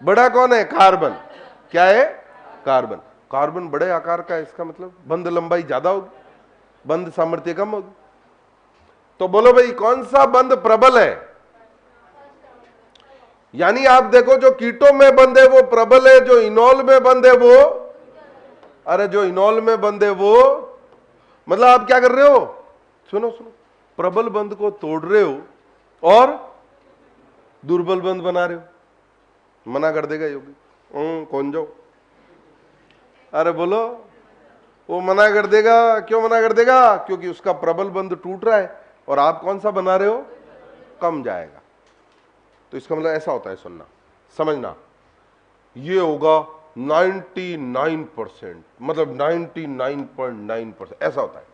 बड़ा कौन है? कार्बन। क्या है? कार्बन। कार्बन बड़े आकार का है, इसका मतलब बंध लंबाई ज्यादा होगी, बंध सामर्थ्य कम होगी। तो बोलो भाई कौन सा बंध प्रबल है? यानी आप देखो जो कीटो में बंध है वो प्रबल है, जो इनॉल में बंध है वो, अरे जो इनॉल में बंध है वो, मतलब आप क्या कर रहे हो? सुनो सुनो, प्रबल बंध को तोड़ रहे हो और दुर्बल बंध बना रहे हो। मना कर देगा योगी, कौन जाओ? अरे बोलो, वो मना कर देगा। क्यों मना कर देगा? क्योंकि उसका प्रबल बंध टूट रहा है और आप कौन सा बना रहे हो? कम जाएगा। तो इसका मतलब ऐसा होता है, सुनना समझना, ये होगा 99%, मतलब 99.9% ऐसा होता है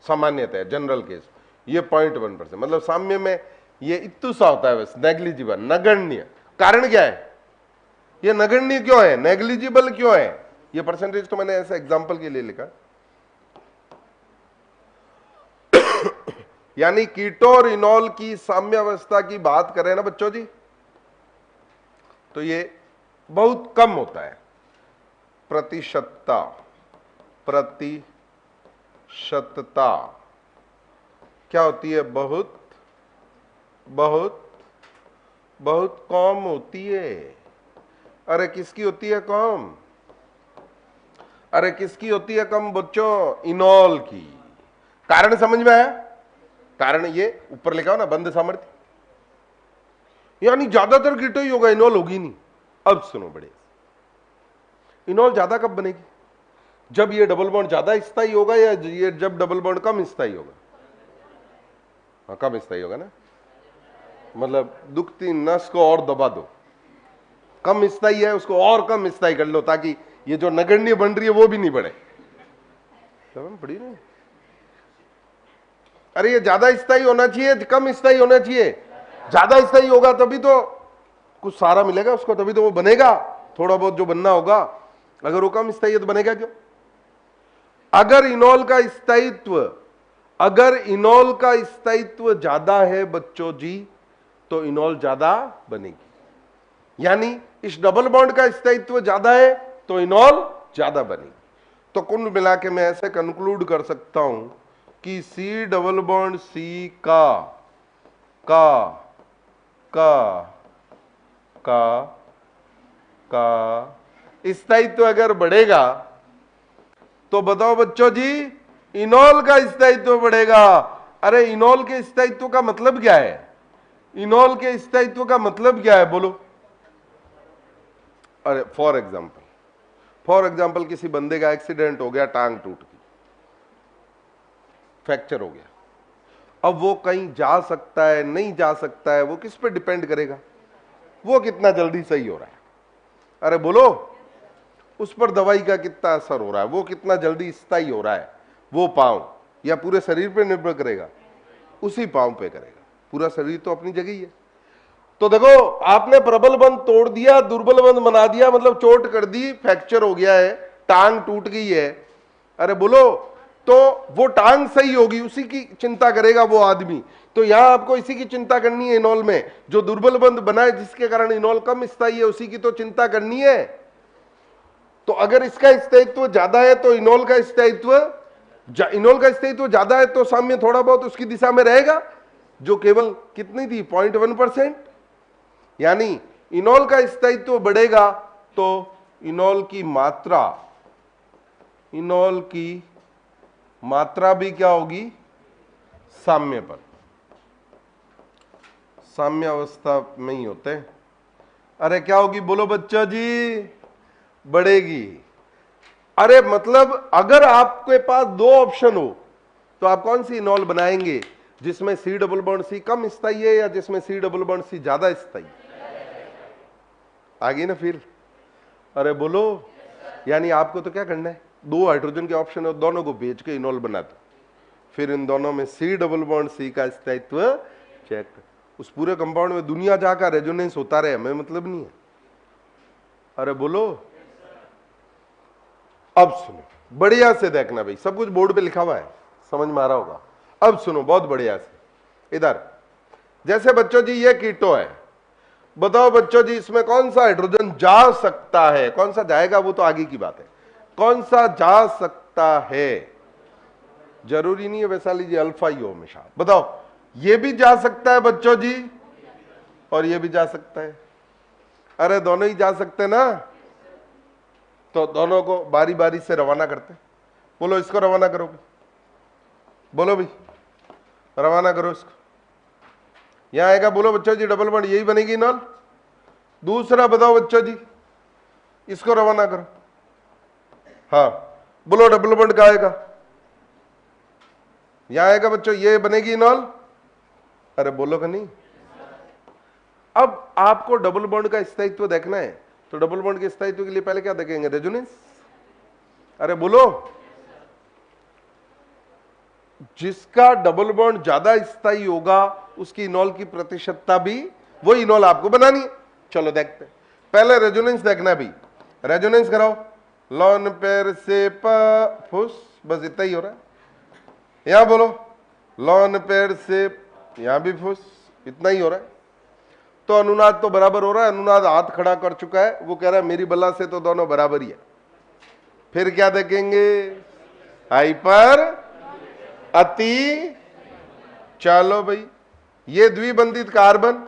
सामान्यतः, जनरल केस। ये 0.1%, मतलब साम्य में ये इतु सा होता है, बस नेग्लिजिबल, नगण्य। कारण क्या है? ये नगण्य क्यों है, नेग्लिजिबल क्यों है? ये परसेंटेज तो मैंने ऐसे एग्जांपल के लिए लिखा। यानी कीटो और इनॉल की साम्यावस्था की बात करें ना बच्चों जी, तो ये बहुत कम होता है। प्रतिशतता, प्रतिशतता क्या होती है? बहुत बहुत बहुत कम होती है। अरे किसकी होती है कम? अरे किसकी होती है कम बच्चों? इनॉल की। कारण समझ में आया? कारण ये ऊपर लिखा हो ना, बंध सामर्थ्य। यानी ज्यादातर कीटो ही होगा, इनॉल होगी नहीं। अब सुनो बड़े, इनॉल ज्यादा कब बनेगी? जब ये डबल बॉन्ड ज्यादा स्थायी होगा या ये जब डबल बॉन्ड कम स्थायी होगा? हाँ, कम स्थायी होगा ना, मतलब दुखती नस को और दबा दो, कम स्थायी है उसको और कम स्थायी कर लो, ताकि ये जो नगण्य बन रही है वो भी नहीं बढ़े। पड़ी नहीं, अरे ये ज्यादा स्थायी होना चाहिए, कम स्थायी होना चाहिए? ज्यादा स्थायी होगा तभी तो कुछ सारा मिलेगा उसको, तभी तो वो बनेगा, थोड़ा बहुत जो बनना होगा। अगर वो कम स्थायी है तो बनेगा क्यों? अगर इनॉल का स्थायित्व ज्यादा है बच्चों जी, तो इनॉल ज्यादा बनेगी। यानी इस डबल बॉन्ड का स्थायित्व ज्यादा है तो इनॉल ज्यादा बनेगी। तो कुल मिला के मैं ऐसे कंक्लूड कर सकता हूं कि सी डबल बॉन्ड सी का स्थायित्व अगर बढ़ेगा तो बताओ बच्चों जी, इनॉल का स्थायित्व बढ़ेगा। अरे इनॉल के स्थायित्व का मतलब क्या है? इनॉल के स्थायित्व का मतलब क्या है बोलो? अरे फॉर एग्जाम्पल किसी बंदे का एक्सीडेंट हो गया, टांग टूट गई, फ्रैक्चर हो गया। अब वो कहीं जा सकता है नहीं जा सकता है, वो किस पे डिपेंड करेगा? वो कितना जल्दी सही हो रहा है। अरे बोलो, उस पर दवाई का कितना असर हो रहा है, वो कितना जल्दी स्थायी हो रहा है। वो पांव या पूरे शरीर पे निर्भर करेगा? उसी पांव पे करेगा, पूरा शरीर तो अपनी जगह ही है। तो देखो, आपने प्रबल बंध तोड़ दिया, दुर्बल बंध बना दिया, मतलब चोट कर दी, फ्रैक्चर हो गया है, टांग टूट गई है। अरे बोलो, तो वो टांग सही होगी उसी की चिंता करेगा वो आदमी। तो यहां आपको इसी की चिंता करनी है इनॉल में, जो दुर्बल बंध बना है जिसके कारण इनॉल कम स्थायी है, उसी की तो चिंता करनी है। तो अगर इसका स्थायित्व ज्यादा है तो इनॉल का स्थायित्व ज्यादा है, तो साम्य थोड़ा बहुत उसकी दिशा में रहेगा, जो केवल कितनी थी? 0.1%। यानी इनॉल का स्थायित्व बढ़ेगा तो इनॉल की मात्रा भी क्या होगी? साम्य पर, साम्य अवस्था में ही होते हैं। अरे क्या होगी बोलो बच्चा जी? बढ़ेगी। अरे मतलब अगर आपके पास दो ऑप्शन हो तो आप कौन सी इनॉल बनाएंगे? जिसमें सी डबल बॉन्ड सी कम स्थायी है या जिसमें सी डबल बॉन्ड सी ज्यादा स्थायी? आ गई ना फिर? अरे बोलो, यानी आपको तो क्या करना है, दो हाइड्रोजन के ऑप्शन है, दोनों को भेज के इनॉल बना दो, फिर इन दोनों में सी डबल बॉन्ड सी का स्थायित्व चेक। उस पूरे कंपाउंड में दुनिया जाकर रेजोनेंस होता रहे, हमें मतलब नहीं है। अरे बोलो, अब सुनो बढ़िया से देखना भाई, सब कुछ बोर्ड पे लिखा हुआ है, समझ में आ रहा होगा। अब सुनो बहुत बढ़िया से, इधर जैसे बच्चों जी ये कीटो है, बताओ बच्चों जी इसमें कौन सा हाइड्रोजन जा सकता है? कौन सा जाएगा वो तो आगे की बात है, कौन सा जा सकता है? जरूरी नहीं है वैशाली जी अल्फा ही हो हमेशा। बताओ, ये भी जा सकता है बच्चों जी और ये भी जा सकता है। अरे दोनों ही जा सकते ना, तो दोनों को बारी बारी से रवाना करते। बोलो इसको रवाना करो, बोलो भाई रवाना करो इसको। यहां आएगा, बोलो बच्चों जी डबल बॉन्ड यही बनेगी इनॉल। दूसरा बताओ बच्चों जी, इसको रवाना करो। हाँ बोलो डबल बॉन्ड का आएगा, यहां आएगा बच्चों, ये बनेगी इनॉल। अरे बोलो का नहीं। अब आपको डबल बॉन्ड का स्थायित्व देखना है, तो डबल बॉन्ड के स्थायित्व के लिए पहले क्या देखेंगे? रेजोनेंस। अरे बोलो, जिसका डबल बॉन्ड ज्यादा स्थायी होगा उसकी इनॉल की प्रतिशतता भी, वो इनॉल आपको बनानी है। चलो देखते हैं, पहले रेजोनेंस देखना है भाई। रेजोनेंस कराओ, लॉन पेर से फुस, बस इतना ही हो रहा है। यहां बोलो लॉन पेर से, यहां भी फुस, इतना ही हो रहा है। तो अनुनाद तो बराबर हो रहा है, अनुनाद हाथ खड़ा कर चुका है, वो कह रहा है मेरी बला से तो दोनों बराबर ही है। फिर क्या देखेंगे? हाइपर, अति। चलो भाई, ये द्विबंधित कार्बन,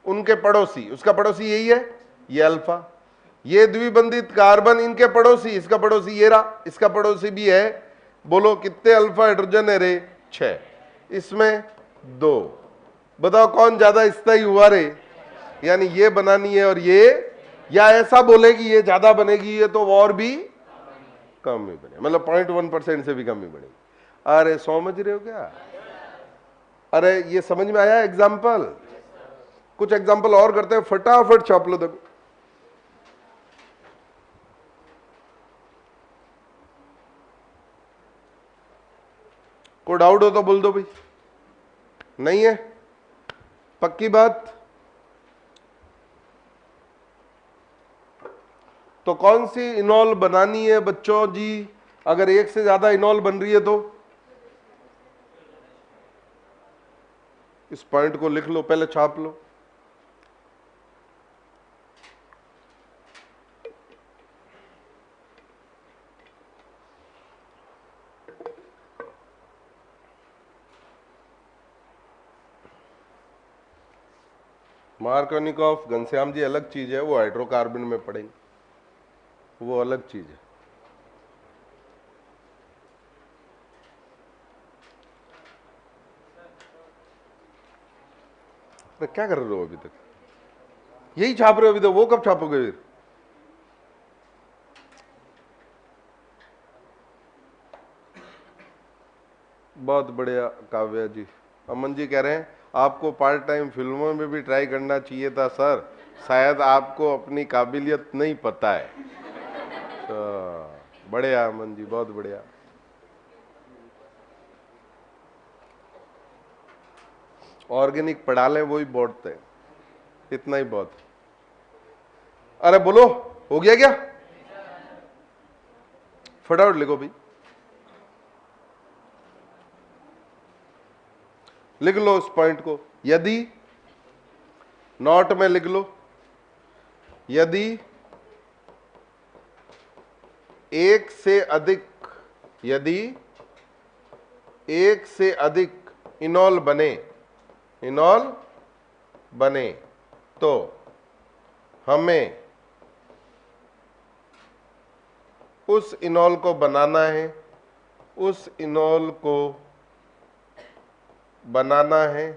उनके पड़ोसी, उसका पड़ोसी यही है, ये अल्फा। ये द्विबंधित कार्बन, इनके पड़ोसी, इसका पड़ोसी ये रहा, इसका पड़ोसी भी है। बोलो कितने अल्फा हाइड्रोजन है रे? 6, इसमें 2। बताओ कौन ज्यादा स्थायी हुआ रे? यानी ये बनानी है और ये, या ऐसा बोले कि ये ज्यादा बनेगी, ये तो और भी कम ही बने, मतलब 0.1% से भी कम ही बनेगी। अरे समझ रहे हो क्या? अरे ये समझ में आया एग्जाम्पल? कुछ एग्जाम्पल और करते हैं, फटाफट छाप लो। देखो कोई डाउट हो तो बोल दो भाई। नहीं है? पक्की बात? तो कौन सी इनॉल बनानी है बच्चों जी? अगर एक से ज्यादा इनॉल बन रही है तो इस पॉइंट को लिख लो, पहले छाप लो। मार्कोनिकॉफ, घनश्याम जी अलग चीज है, वो हाइड्रोकार्बन में पढ़ेंगे, वो अलग चीज है। अरे क्या कर रहे हो अभी तक? यही छाप रहे हो अभी तक, वो कब छापोगे फिर? बहुत बढ़िया काव्या जी। अमन जी कह रहे हैं आपको पार्ट टाइम फिल्मों में भी ट्राई करना चाहिए था सर, शायद आपको अपनी काबिलियत नहीं पता है। तो बढ़िया अमन जी, बहुत बढ़िया। ऑर्गेनिक पढ़ा लें वही बहुत है, इतना ही बहुत। अरे बोलो, हो गया क्या? फटाफट लिखो भाई, लिख लो इस पॉइंट को। यदि, नोट में लिख लो, यदि एक से अधिक, यदि एक से अधिक इनॉल बने, इनॉल बने तो हमें उस इनॉल को बनाना है, उस इनॉल को बनाना है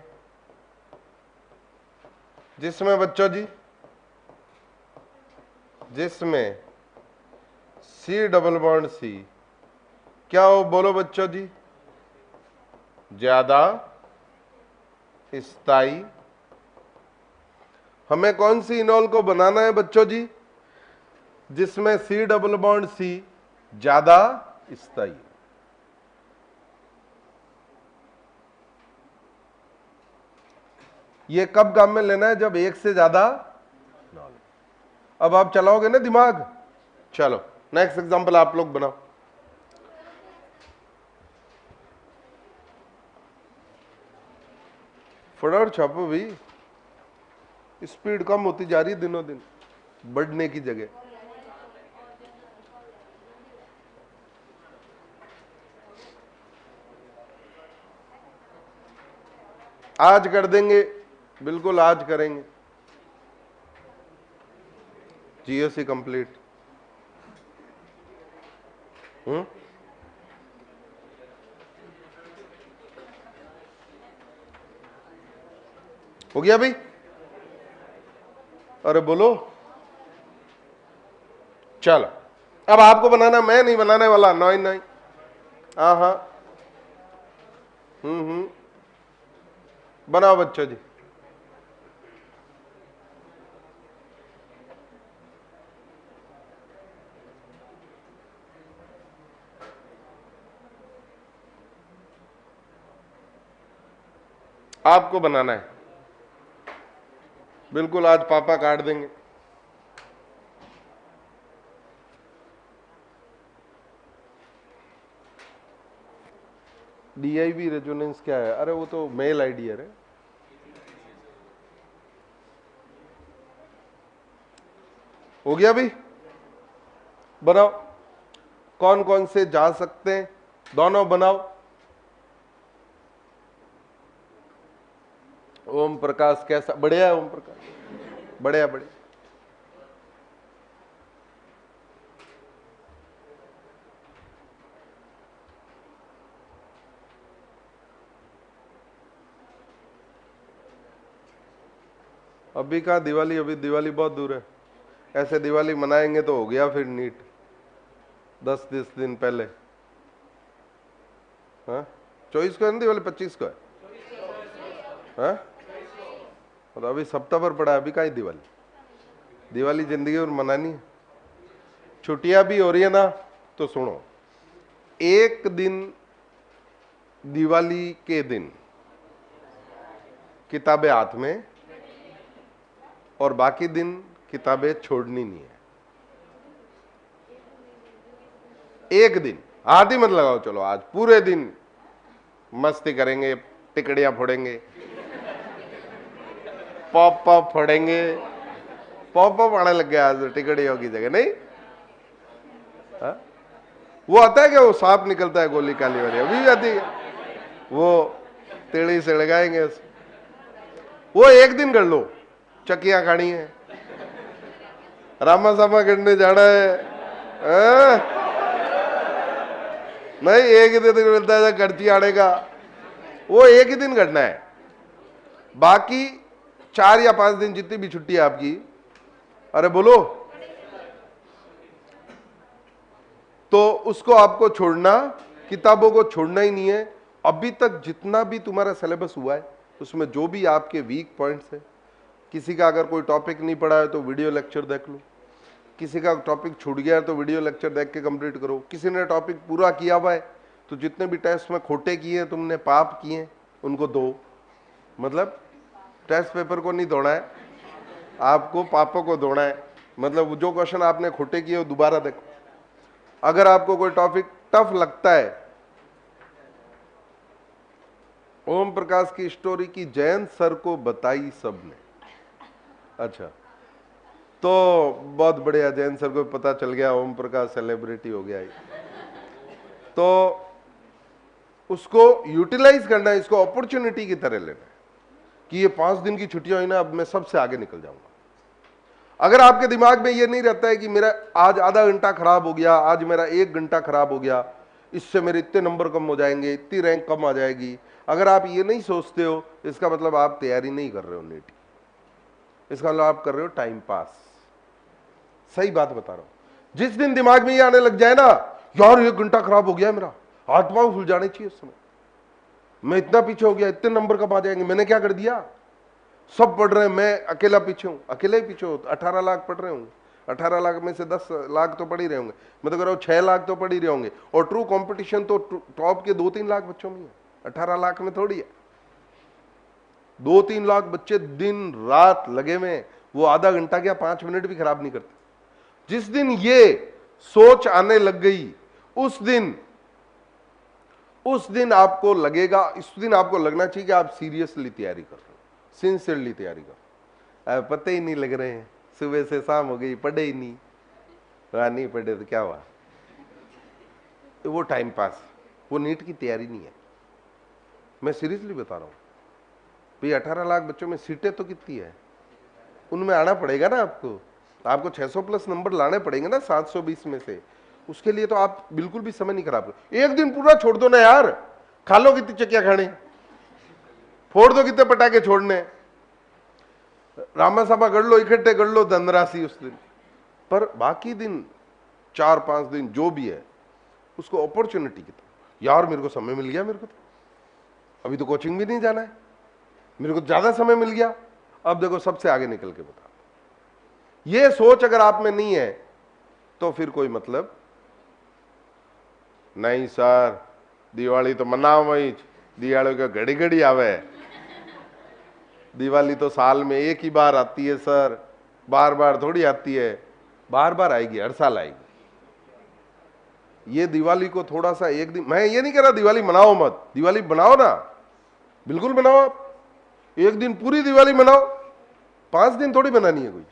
जिसमें बच्चों जी, जिसमें सी डबल बॉन्ड सी क्या हो, बोलो बच्चों जी, ज्यादा स्थाई। हमें कौन सी इनॉल को बनाना है बच्चों जी? जिसमें सी डबल बॉन्ड सी ज्यादा स्थाई। ये कब काम में लेना है? जब एक से ज्यादा इनॉल। अब आप चलाओगे ना दिमाग। चलो नेक्स्ट एग्जांपल आप लोग बनाओ। फटाफट छापो भाई, स्पीड कम होती जा रही है दिनों दिन, बढ़ने की जगह। आज कर देंगे, बिल्कुल आज करेंगे। GOC complete. हो गया भाई? अरे बोलो। चलो अब आपको बनाना, मैं नहीं बनाने वाला। नहीं नहीं, हाँ हाँ, बनाओ बच्चों जी। आपको बनाना है, बिल्कुल आज पापा काट देंगे। डीआईवी रेजोनेंस क्या है? अरे वो तो मेल आईडी है रे। हो गया भाई? बनाओ, कौन कौन से जा सकते हैं, दोनों बनाओ। ओम प्रकाश कैसा? बढ़िया है ओम प्रकाश, बढ़िया बढ़िया। अभी कहाँ दिवाली, अभी दिवाली बहुत दूर है। ऐसे दिवाली मनाएंगे तो हो गया फिर नीट 10-10 दिन पहले। हाँ 24 को है ना दिवाली, 25 को है। हाँ तो अभी सप्ताह भर पड़ा है, अभी कहाँ दिवाली। दिवाली जिंदगी और मनानी है। छुट्टियां भी हो रही है ना, तो सुनो, एक दिन दिवाली के दिन किताबें हाथ में और बाकी दिन किताबें छोड़नी नहीं है। एक दिन हाथ ही मत लगाओ, चलो आज पूरे दिन मस्ती करेंगे, टिकड़ियां फोड़ेंगे, पॉप पॉप फोड़ेंगे। पॉप पॉप आने लग गया आज टिकड़ियों की जगह, नहीं? हा? वो आता है क्या, वो सांप निकलता है गोली काली वाली, अभी भी आती है। वो तेड़ी से लगाएंगे, वो एक दिन कर लो। चकियां खानी है, रामा सामा करने जाना है, नहीं एक ही दिन मिलता है खर्ची आने का, वो एक ही दिन करना है। बाकी 4 या 5 दिन जितनी भी छुट्टी है आपकी, अरे बोलो, तो उसको आपको छोड़ना, किताबों को छोड़ना ही नहीं है। अभी तक जितना भी तुम्हारा सिलेबस हुआ है उसमें जो भी आपके वीक पॉइंट्स है, किसी का अगर कोई टॉपिक नहीं पढ़ा है तो वीडियो लेक्चर देख लो, किसी का टॉपिक छूट गया है तो वीडियो लेक्चर देख के कंप्लीट करो, किसी ने टॉपिक पूरा किया हुआ है तो जितने भी टेस्ट में खोटे किए, तुमने पाप किए, उनको दो। मतलब टेस्ट पेपर को नहीं दौड़ा है, आपको पापों को दौड़ा है। मतलब जो क्वेश्चन आपने खोटे किए वो दोबारा देखो। अगर आपको कोई टॉपिक टफ लगता है, ओम प्रकाश की स्टोरी की जयंत सर को बताई सबने, अच्छा तो बहुत बढ़िया, जयंत सर को पता चल गया ओम प्रकाश सेलिब्रिटी हो गया है। तो उसको यूटिलाइज करना है, इसको अपॉर्चुनिटी की तरह लेना है कि ये 5 दिन की छुट्टियां हुई ना, अब मैं सबसे आगे निकल जाऊंगा। अगर आपके दिमाग में ये नहीं रहता है कि मेरा आज आधा घंटा खराब हो गया, आज मेरा 1 घंटा खराब हो गया, इससे मेरे इतने नंबर कम हो जाएंगे, इतनी रैंक कम आ जाएगी, अगर आप ये नहीं सोचते हो, इसका मतलब आप तैयारी नहीं कर रहे हो नीट, इसका मतलब आप कर रहे हो टाइम पास। सही बात बता रहा हूं। जिस दिन दिमाग में ये आने लग जाए ना, यार 1 घंटा खराब हो गया मेरा, हाथ पांव फूल जाने चाहिए उस समय, मैं इतना पीछे हो गया, इतने नंबर कब आ जाएंगे, मैंने क्या कर दिया, सब पढ़ रहे हैं, मैं अकेला पीछे हूं, अकेले ही पीछे हो। 18 लाख पढ़ रहे होंगे, 18 लाख में से 10 लाख तो पढ़ ही रहे होंगे, मैं तो कह रहा हूं 6 लाख तो पढ़ ही रहे होंगे, और ट्रू कंपटीशन तो टॉप के 2-3 लाख बच्चों में है, 18 लाख में थोड़ी है। 2-3 लाख बच्चे दिन रात लगे में, वो आधा घंटा क्या 5 मिनट भी खराब नहीं करते। जिस दिन ये सोच आने लग गई, उस दिन आपको लगेगा, इस दिन आपको लगना चाहिए कि आप सीरियसली तैयारी कर रहे हो, सिंसियरली तैयारी करो। पते ही नहीं लग रहे हैं, सुबह से शाम हो गई, पढ़े ही नहीं, नहीं पढ़े तो क्या हुआ, वो टाइम पास, वो नीट की तैयारी नहीं है। मैं सीरियसली बता रहा हूं भाई, 18 लाख बच्चों में सीटें तो कितनी है, उनमें आना पड़ेगा ना आपको 600 प्लस नंबर लाने पड़ेंगे ना 720 में से। उसके लिए तो आप बिल्कुल भी समय नहीं खराब करो। एक दिन पूरा छोड़ दो ना यार, खा लो कितनी चकिया खाने, फोड़ दो कितने पटाखे छोड़ने, रामा सामा कर लो, इकट्ठे कर लो धनराशि उस दिन, पर बाकी दिन 4-5 दिन जो भी है उसको अपॉर्चुनिटी की तरह, यार मेरे को समय मिल गया, मेरे को तो अभी तो कोचिंग भी नहीं जाना है, मेरे को ज्यादा समय मिल गया, अब देखो सबसे आगे निकल के बता। ये सोच अगर आप में नहीं है तो फिर कोई मतलब नहीं। सर दिवाली तो मनाओ वही, दिवाली का घड़ी घड़ी आवे, दिवाली तो साल में एक ही बार आती है सर, बार बार थोड़ी आती है, बार बार आएगी, हर साल आएगी। ये दिवाली को थोड़ा सा एक दिन, मैं ये नहीं कह रहा दिवाली मनाओ मत, दिवाली बनाओ ना, बिल्कुल बनाओ, आप एक दिन पूरी दिवाली मनाओ, 5 दिन थोड़ी बनानी है कोई,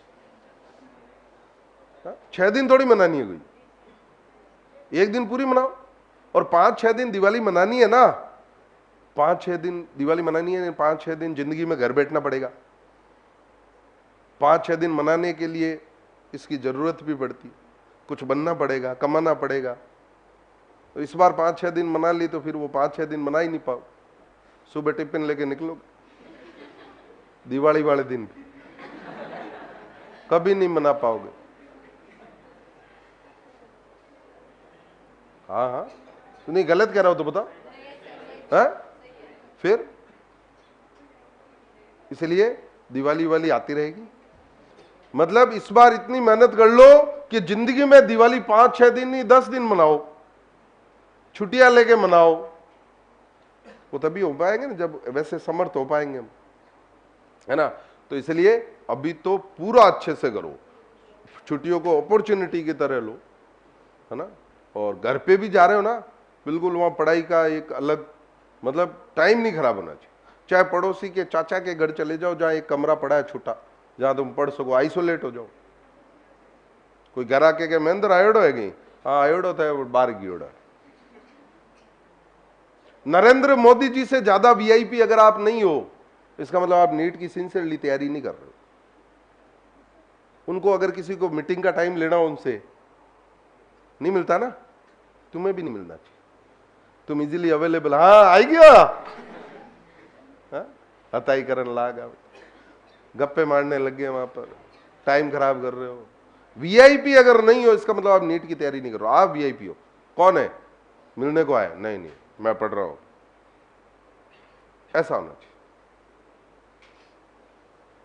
6 दिन थोड़ी मनानी है कोई, एक दिन पूरी मनाओ। और 5-6 दिन दिवाली मनानी है ना, 5-6 दिन दिवाली मनानी है, 5-6 दिन जिंदगी में घर बैठना पड़ेगा। 5-6 दिन मनाने के लिए इसकी जरूरत भी पड़ती, कुछ बनना पड़ेगा, कमाना पड़ेगा। तो इस बार 5-6 दिन मना ली तो फिर वो 5-6 दिन मना ही नहीं पाओ, सुबह टिफिन लेके निकलोगे दिवाली वाले दिन। कभी नहीं मना पाओगे। हाँ हाँ, तू नहीं गलत कह रहा हो तो बताओ। हाँ फिर इसलिए दिवाली वाली आती रहेगी। मतलब इस बार इतनी मेहनत कर लो कि जिंदगी में दिवाली 5-6 दिन नहीं 10 दिन मनाओ, छुट्टियां लेके मनाओ। वो तभी हो पाएंगे ना जब वैसे समर्थ हो पाएंगे हम, है ना। तो इसलिए अभी तो पूरा अच्छे से करो, छुट्टियों को अपॉर्चुनिटी की तरह लो, है ना। और घर पे भी जा रहे हो ना, बिल्कुल वहां पढ़ाई का एक अलग मतलब टाइम नहीं खराब होना चाहिए। चाहे पड़ोसी के चाचा के घर चले जाओ, जहां एक कमरा पड़ा है छोटा, जहां तुम पढ़ सको, आइसोलेट हो जाओ। कोई घर आके के महेंद्र आयोडो है कहीं? हाँ आयोडो था, बाहर गियोड़ा। नरेंद्र मोदी जी से ज्यादा वीआईपी अगर आप नहीं हो, इसका मतलब आप नीट की सिंसियरली तैयारी नहीं कर रहे हो। उनको अगर किसी को मीटिंग का टाइम लेना हो, उनसे नहीं मिलता ना, तुम्हें भी नहीं मिलना चाहिए। तुम इजीली अवेलेबल, हाँ आई गया, हताई करन लागा, गप्पे मारने लग गए, वहां पर टाइम खराब कर रहे हो। वीआईपी अगर नहीं हो, इसका मतलब आप नीट की तैयारी नहीं कर रहे हो। आप वीआईपी हो। कौन है? मिलने को आए? नहीं नहीं, मैं पढ़ रहा हूं, ऐसा होना चाहिए।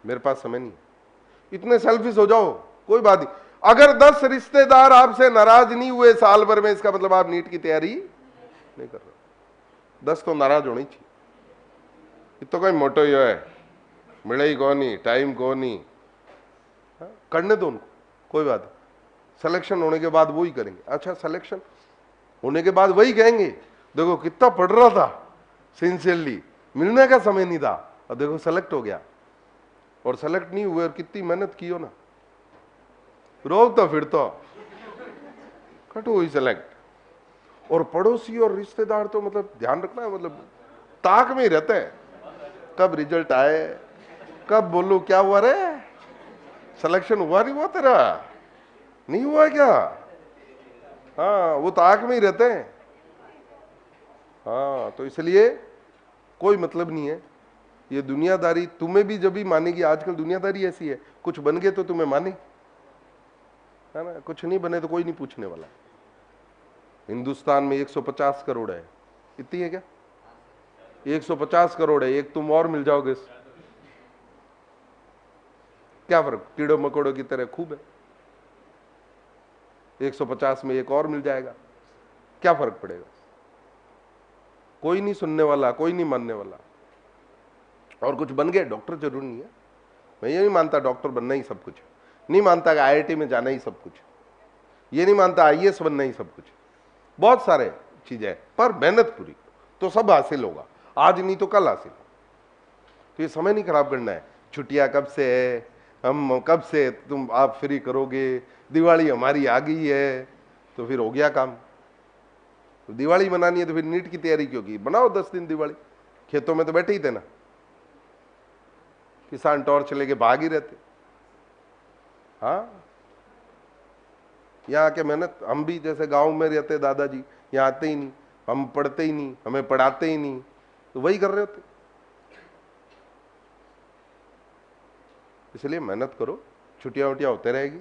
मेरे पास समय नहीं, इतने सेल्फिश हो जाओ, कोई बात नहीं। अगर 10 रिश्तेदार आपसे नाराज नहीं हुए साल भर में, इसका मतलब आप नीट की तैयारी नहीं कर रहे। 10 तो नाराज होनी चाहिए। तो कोई मोटो ही है, मिले ही कौन ही, टाइम कौन ही, करने दो उनको, कोई बात नहीं। सिलेक्शन होने के बाद वो ही करेंगे। अच्छा, सिलेक्शन होने के बाद वही कहेंगे, देखो कितना पढ़ रहा था सिंसियरली, मिलने का समय नहीं था, और देखो सेलेक्ट हो गया। और सेलेक्ट नहीं हुए और कितनी मेहनत की हो ना, रोग तो फिर तो कट हुई सेलेक्ट। और पड़ोसी और रिश्तेदार तो मतलब ध्यान रखना है, मतलब ताक में ही रहते हैं, कब रिजल्ट आए, कब बोलूं क्या हुआ रे, सिलेक्शन हुआ नहीं हुआ तेरा, नहीं हुआ क्या? हाँ, वो ताक में ही रहते हैं। हाँ, तो इसलिए कोई मतलब नहीं है ये दुनियादारी, तुम्हें भी जब भी मानेगी। आजकल दुनियादारी ऐसी है, कुछ बन गए तो तुम्हें माने, है ना, कुछ नहीं बने तो कोई नहीं पूछने वाला। हिंदुस्तान में 150 करोड़ है, इतनी है क्या? 150 करोड़ है, एक तुम और मिल जाओगे, क्या फर्क, कीड़ों मकोड़ों की तरह खूब है। 150 में एक और मिल जाएगा, क्या फर्क पड़ेगा? कोई नहीं सुनने वाला, कोई नहीं मानने वाला। और कुछ बन गए, डॉक्टर जरूर नहीं है, मैं ये नहीं मानता डॉक्टर बनना ही सब कुछ, नहीं मानता कि आईआईटी में जाना ही सब कुछ, ये नहीं मानता आईएएस बनना ही सब कुछ, बहुत सारे चीजें, पर मेहनत पूरी तो सब हासिल होगा, आज नहीं तो कल हासिल। तो ये समय नहीं खराब करना है। छुट्टियां कब से है, हम कब से तुम आप फ्री करोगे, दिवाली हमारी आ गई है, तो फिर हो गया काम। तो दिवाली मनानी है तो फिर नीट की तैयारी क्यों की? बनाओ 10 दिन दिवाली, खेतों में तो बैठे ही थे ना, किसान टॉर्च लेके भाग ही रहते। हाँ, यहाँ आके मेहनत, हम भी जैसे गांव में रहते, दादाजी यहाँ आते ही नहीं, हम पढ़ते ही नहीं, हमें पढ़ाते ही नहीं, तो वही कर रहे होते। इसलिए मेहनत करो, छुट्टियां वुट्टियां होते रहेगी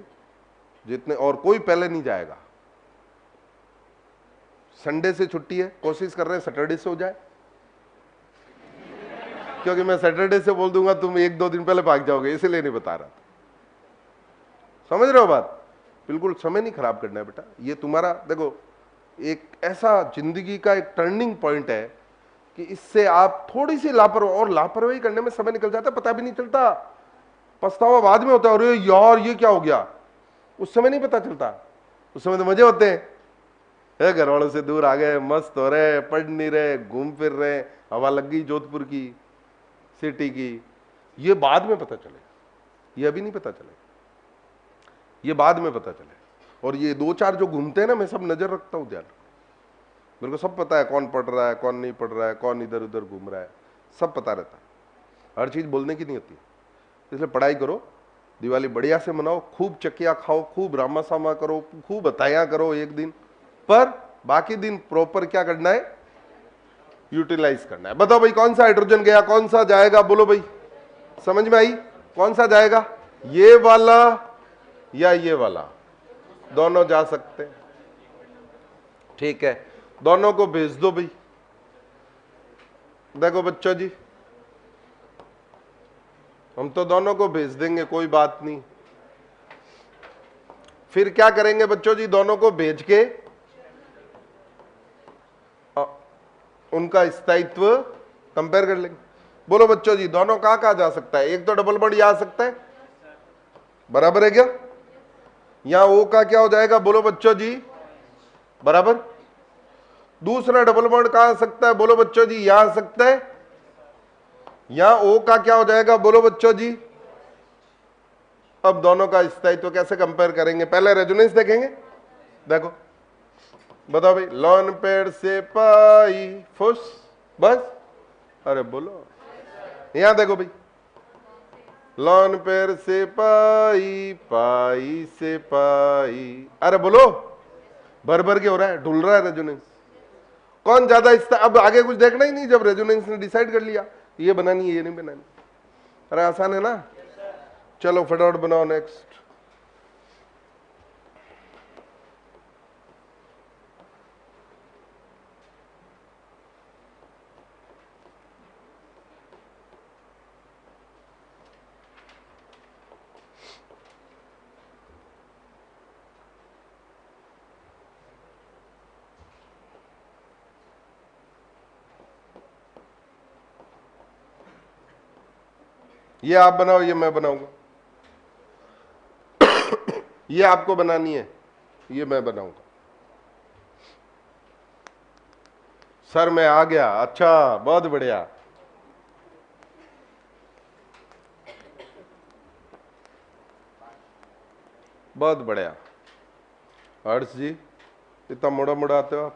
जितने, और कोई पहले नहीं जाएगा। संडे से छुट्टी है, कोशिश कर रहे हैं सैटरडे से हो जाए, क्योंकि मैं सैटरडे से बोल दूंगा तुम 1-2 दिन पहले भाग जाओगे, इसलिए नहीं बता रहा था। समझ रहे हो बात? बिल्कुल समय नहीं खराब करना है बेटा। ये तुम्हारा देखो एक ऐसा जिंदगी का एक टर्निंग पॉइंट है कि इससे आप थोड़ी सी लापरवाही, और लापरवाही करने में समय निकल जाता है, पता भी नहीं चलता, पछतावा बाद में होता है, अरे यार ये क्या हो गया, उस समय नहीं पता चलता, उस समय तो मजे होते हैं, घर वालों से दूर आ गए, मस्त हो रहे, पढ़ नहीं रहे, घूम फिर रहे, हवा लग गई जोधपुर की, सिटी की, ये बाद में पता चलेगा, ये अभी नहीं पता चलेगा, ये बाद में पता चले। और ये 2-4 जो घूमते हैं ना, मैं सब नजर रखता हूं, ध्यान, मेरे को सब पता है कौन पढ़ रहा है, कौन नहीं पढ़ रहा है, कौन इधर उधर घूम रहा है, सब पता रहता है। हर चीज बोलने की नहीं होती, इसलिए पढ़ाई करो, दिवाली बढ़िया से मनाओ, खूब चकिया खाओ, खूब रामा सामा करो, खूब बधाइयां करो एक दिन, पर बाकी दिन प्रॉपर क्या करना है, यूटिलाइज करना है। बताओ भाई कौन सा हाइड्रोजन गया, कौन सा जाएगा, बोलो भाई, समझ में आई? कौन सा जाएगा? ये वाला या ये वाला, दोनों जा सकते हैं। ठीक है, दोनों को भेज दो भाई। देखो बच्चों जी, हम तो दोनों को भेज देंगे, कोई बात नहीं। फिर क्या करेंगे बच्चों जी, दोनों को भेज के उनका स्थायित्व कंपेयर कर लेंगे। बोलो बच्चों जी, दोनों कहां कहां जा सकता है? एक तो डबल बॉन्ड यहां आ सकता है, बराबर है क्या? यहां ओ का क्या हो जाएगा? बोलो बच्चों जी, बराबर। दूसरा डबल बॉन्ड कहां आ सकता है? बोलो बच्चों जी, यहां आ सकता है। यहां ओ का क्या हो जाएगा? बोलो बच्चों जी। अब दोनों का स्थायित्व कैसे कंपेयर करेंगे? पहले रेजोनेंस देखेंगे। देखो बताओ भाई, लॉन पेड़ से पाई फुस, बस। अरे बोलो, यहां देखो भाई, लॉन पेड़ से पाई, पाई से पाई। अरे बोलो, भर भर के हो रहा है, ढुल रहा है रेजोनेंस। कौन ज्यादा अब आगे कुछ देखना ही नहीं, जब रेजोनेंस ने डिसाइड कर लिया ये बनानी है ये नहीं बनानी। अरे आसान है ना। चलो फटाफट बनाओ नेक्स्ट। ये आप बनाओ, ये मैं बनाऊंगा। ये आपको बनानी है, ये मैं बनाऊंगा। सर मैं आ गया, अच्छा बहुत बढ़िया। बहुत बढ़िया हर्ष जी, इतना मुड़ा मुड़ा आते हो आप,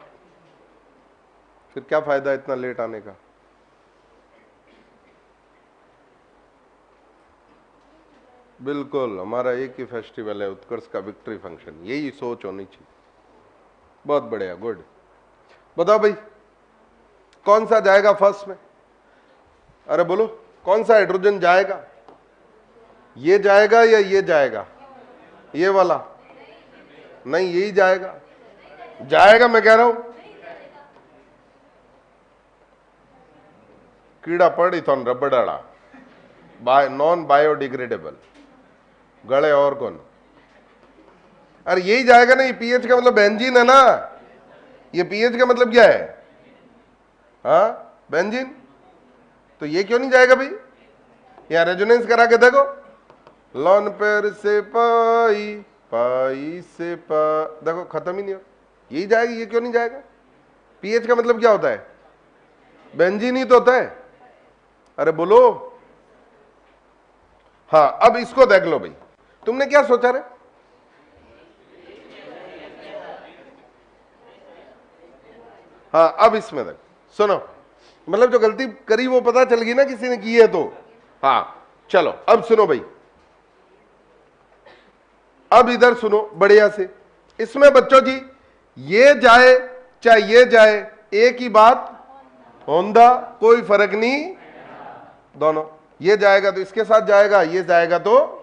फिर क्या फायदा इतना लेट आने का? बिल्कुल, हमारा एक ही फेस्टिवल है उत्कर्ष का, विक्ट्री फंक्शन। यही सोच होनी चाहिए। बहुत बढ़िया, गुड। बताओ भाई, कौन सा जाएगा फर्स्ट में? अरे बोलो, कौन सा हाइड्रोजन जाएगा? ये जाएगा या ये जाएगा? ये वाला नहीं, यही जाएगा। जाएगा मैं कह रहा हूं। कीड़ा पड़ी तो रबड़ाड़ा, नॉन बायोडिग्रेडेबल गले और कौन? अरे यही जाएगा ना। ये पीएच का मतलब बेंजीन है ना। ये पीएच का मतलब क्या है? हाँ, बेंजीन। तो ये क्यों नहीं जाएगा भाई? यहां रेजोनेंस करा के देखो, लॉन पेर से पाई, पाई से पा, देखो खत्म ही नहीं हो। यही जाएगा, ये क्यों नहीं जाएगा? पीएच का मतलब क्या होता है? बेंजीन ही तो होता है। अरे बोलो। हाँ, अब इसको देख लो भाई, तुमने क्या सोचा रे? हाँ, अब इसमें देख, सुनो, मतलब जो गलती करी वो पता चल गई ना किसी ने की है तो। हाँ चलो अब सुनो भाई, अब इधर सुनो बढ़िया से। इसमें बच्चों जी, ये जाए चाहे ये जाए, एक ही बात होंदा, कोई फर्क नहीं। दोनों, ये जाएगा तो इसके साथ जाएगा, ये जाएगा तो।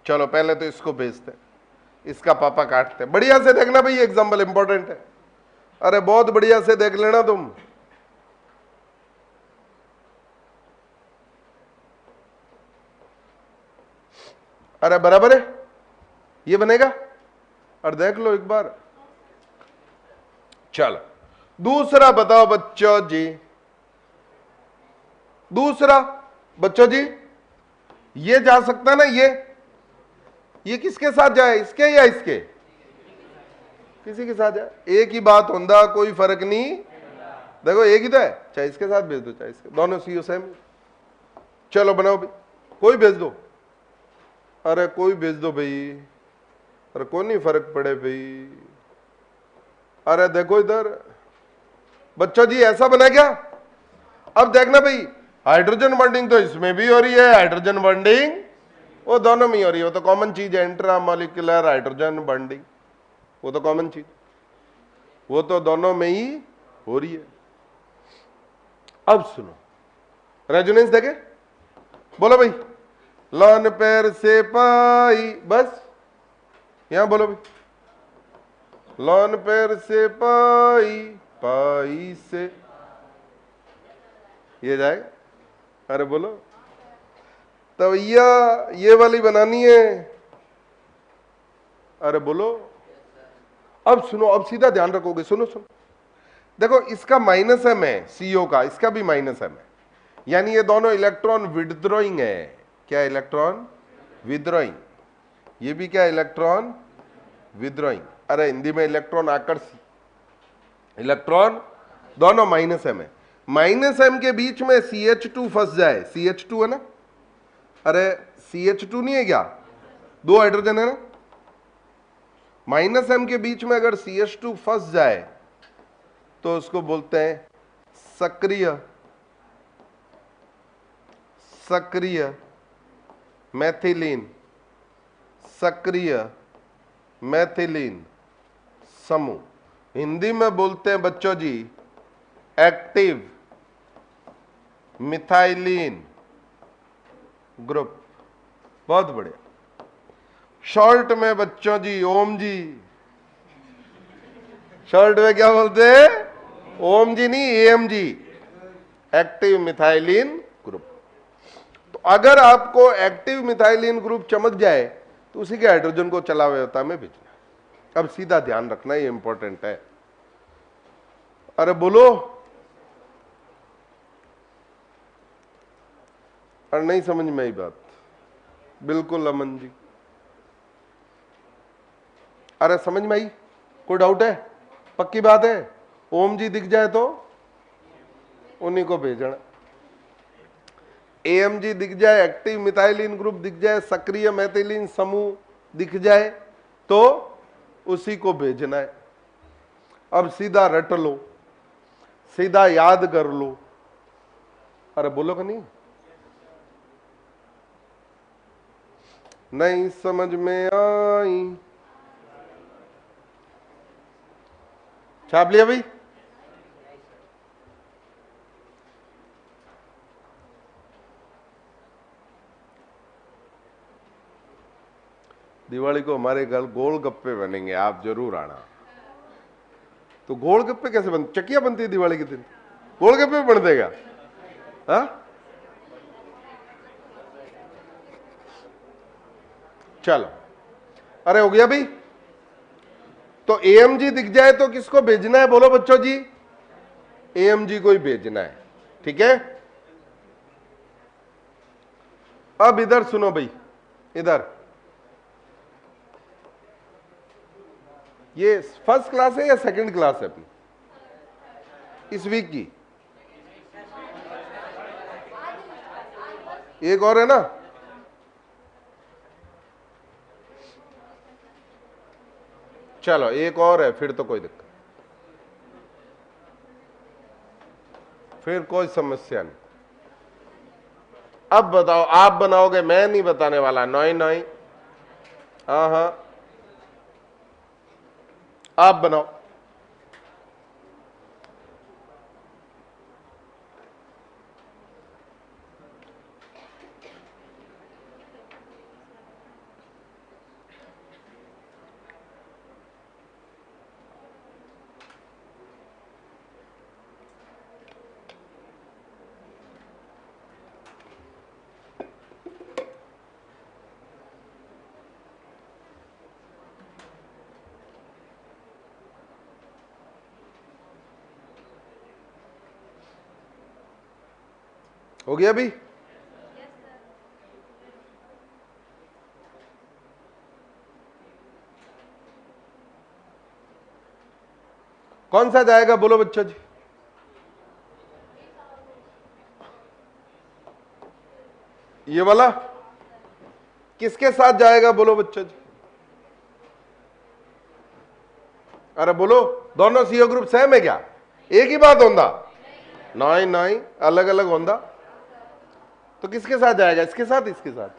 चलो पहले तो इसको भेजते, इसका पापा काटते। बढ़िया से देखना भाई, एग्जाम्पल इंपॉर्टेंट है। अरे बहुत बढ़िया से देख लेना तुम। अरे बराबर है, ये बनेगा। और देख लो एक बार। चलो दूसरा बताओ बच्चों जी, दूसरा बच्चों जी, ये जा सकता है ना? ये किसके साथ जाए, इसके या इसके? किसी के साथ जाए, एक ही बात होंदा, कोई फर्क नहीं। देखो एक ही तो है, चाहे इसके साथ भेज दो चाहे इसके, दोनों सीओ सेम। चलो बनाओ भाई, कोई भेज दो। अरे कोई भेज दो भाई, अरे कोई नहीं फर्क पड़े भाई। अरे देखो इधर बच्चों जी, ऐसा बना क्या? अब देखना भाई, हाइड्रोजन बॉन्डिंग तो इसमें भी हो रही है, हाइड्रोजन बॉन्डिंग वो दोनों में हो रही है। वो तो कॉमन चीज है, इंट्रामॉलिक्यूलर हाइड्रोजन बॉन्डिंग, वो तो कॉमन चीज, वो तो दोनों में ही हो रही है। अब सुनो, रेजोनेंस देखे, बोलो भाई, लॉन पेर से पाई, बस यहां बोलो भी, लॉन पैर से पाई, पाई से ये जाएगा। अरे बोलो, तो भैया ये वाली बनानी है। अरे बोलो, अब सुनो, अब सीधा ध्यान रखोगे, सुनो सुनो, देखो इसका माइनस एम है सीओ का, इसका भी माइनस एम है, यानी ये दोनों इलेक्ट्रॉन विथड्रॉइंग है। क्या इलेक्ट्रॉन विथड्रॉइंग, ये भी क्या इलेक्ट्रॉन विथड्रॉइंग। अरे हिंदी में इलेक्ट्रॉन आकर्षित, इलेक्ट्रॉन दोनों माइनस एम है। माइनस एम के बीच में CH2 फंस जाए, CH2 है ना, अरे CH2 नहीं है क्या, दो हाइड्रोजन है ना, माइनस एम के बीच में अगर CH2 फंस जाए तो उसको बोलते हैं सक्रिय, सक्रिय मैथिलीन, सक्रिय मैथिलीन समूह। हिंदी में बोलते हैं बच्चों जी एक्टिव मिथाइलिन ग्रुप। बहुत बढ़िया। शॉर्ट में बच्चों जी ओम जी, शॉर्ट में क्या बोलते हैं, ओम जी नहीं एम जी, एक्टिव मिथाइलिन ग्रुप। तो अगर आपको एक्टिव मिथाइलिन ग्रुप चमक जाए तो उसी के हाइड्रोजन को चला अवयवता में भेजना है। अब सीधा ध्यान रखना, ये इंपॉर्टेंट है। अरे बोलो, और नहीं समझ में आई बात, बिल्कुल अमन जी, अरे समझ में आई, कोई डाउट है, पक्की बात है। ओम जी दिख जाए तो उन्हीं को भेजना, एम जी दिख जाए, एक्टिव मिथाइलिन ग्रुप दिख जाए, सक्रिय मैथिलीन समूह दिख जाए तो उसी को भेजना है। अब सीधा रट लो, सीधा याद कर लो। अरे बोलो कि नहीं, नहीं समझ में आई, छाप लिया भाई। दिवाली को हमारे घर गोलगप्पे बनेंगे, आप जरूर आना। तो गोलगप्पे कैसे बनते, चकिया बनती है दिवाली के दिन, गोलगप्पे बन देगा, हाँ चलो। अरे हो गया भाई। तो एएमजी दिख जाए तो किसको भेजना है, बोलो बच्चों जी, एएमजी को ही भेजना है, ठीक है। अब इधर सुनो भाई, इधर ये फर्स्ट क्लास है या सेकंड क्लास है अपनी इस वीक की, एक और है ना, चलो एक और है, फिर तो कोई दिक्कत, फिर कोई समस्या नहीं। अब बताओ, आप बनाओगे, मैं नहीं बताने वाला, नॉई नॉई, हाँ हाँ आप बनाओ। हो गया अभी, कौन सा जाएगा बोलो बच्चों जी, ये वाला किसके साथ जाएगा बोलो बच्चों जी, अरे बोलो, दोनों सीओ ग्रुप सेम है क्या, एक ही बात होंदा, नहीं नहीं अलग अलग होंदा, तो किसके साथ जाएगा, इसके साथ, इसके साथ,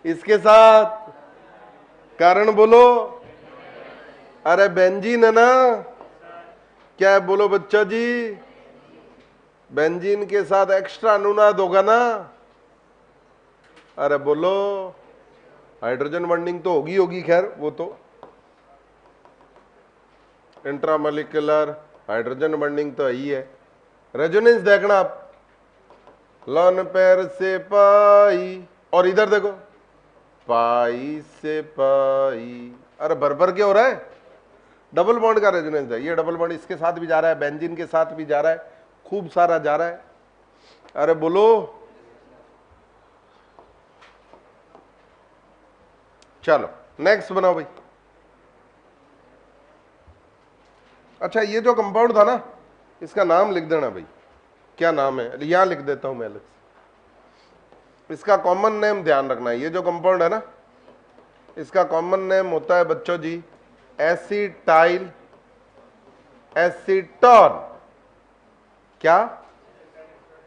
इसके साथ, कारण बोलो, अरे बेंजीन है ना, क्या है बोलो बच्चा जी, बेंजीन के साथ एक्स्ट्रा अनुनाद होगा ना, अरे बोलो, हाइड्रोजन बॉन्डिंग तो होगी होगी, खैर वो तो इंट्रामोलिकुलर हाइड्रोजन बॉन्डिंग तो यही है। रेजोनेंस देखना आप, लॉन पेयर से पाई, और इधर देखो पाई से पाई, अरे भर के हो रहा है, डबल बॉन्ड का रेजोनेंस है। ये डबल बॉन्ड इसके साथ भी जा रहा है, बेंजीन के साथ भी जा रहा है, खूब सारा जा रहा है। अरे बोलो, चलो नेक्स्ट बनाओ भाई। अच्छा ये जो कंपाउंड था ना, इसका नाम लिख देना भाई, क्या नाम है, यहां लिख देता हूं मैं अलग से। इसका कॉमन नेम ध्यान रखना है, ये जो कंपाउंड है ना, इसका कॉमन नेम होता है बच्चों जी एसिटाइल एसीटोन। क्या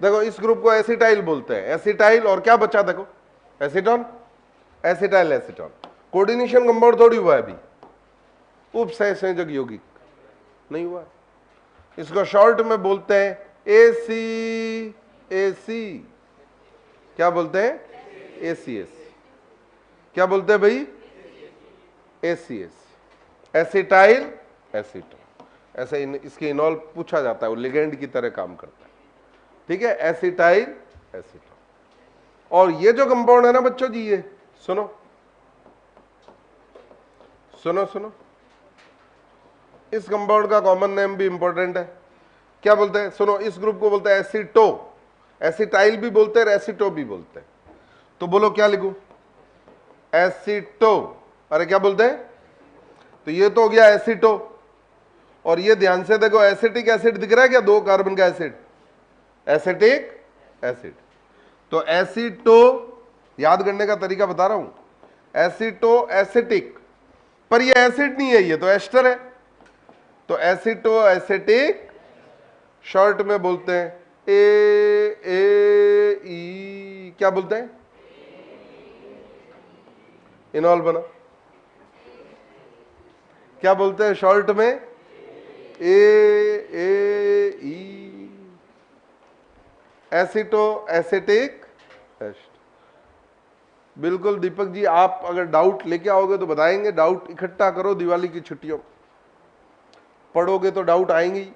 देखो, इस ग्रुप को एसिटाइल बोलते हैं, एसिटाइल, और क्या बचा देखो, acetone, acetyl acetone. Coordination compound थोड़ी हुआ है अभी, उपसंयोजक यौगिक नहीं हुआ। इसको शॉर्ट में बोलते हैं एसी, एसी क्या बोलते हैं, एसीएस। क्या बोलते हैं भाई, एसीएस, एसिटाइल एसीटोन। ऐसे इसके इनॉल पूछा जाता है, वो लिगेंड की तरह काम करता है, ठीक है, एसिटाइल एसीटोन। और ये जो कंपाउंड है ना बच्चों जी, ये सुनो सुनो सुनो, इस कंपाउंड का कॉमन नेम भी इंपॉर्टेंट है। क्या बोलते हैं, सुनो, इस ग्रुप को बोलते हैं एसीटो, एसिटाइल भी बोलते हैं, एसीटो भी बोलते हैं। तो बोलो क्या लिखूं, एसीटो। अरे क्या बोलते हैं, तो ये तो हो गया एसीटो। और ये ध्यान से देखो, एसिटिक एसिड दिख रहा है क्या, 2 कार्बन का एसिड, एसिटिक एसिड। तो एसीटो, याद करने का तरीका बता रहा हूं, एसीटो एसिटिक, पर ये एसिड नहीं है, ये तो एस्टर है। तो एसीटो एसिटिक, शॉर्ट में बोलते हैं ए, क्या बोलते हैं, इनॉल बना, क्या बोलते हैं शॉर्ट में, ए, एसीटो एसिटिक एस्ट। बिल्कुल दीपक जी, आप अगर डाउट लेके आओगे तो बताएंगे, डाउट इकट्ठा करो, दिवाली की छुट्टियों पढ़ोगे तो डाउट आएंगे ही।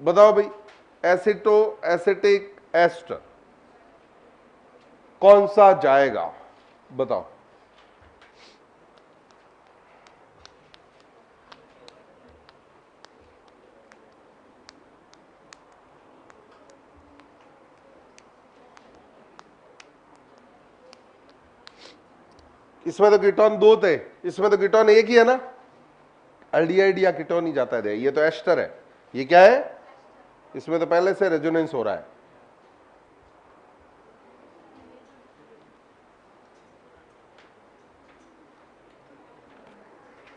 बताओ भाई, एसीटो एसिटिक एस्टर कौन सा जाएगा, बताओ। इसमें तो कीटोन 2 थे, इसमें तो कीटोन एक ही है ना, एल्डिहाइड या कीटोन ही जाता है। ये तो एस्टर है, ये क्या है, इसमें तो पहले से रेजोनेंस हो रहा है।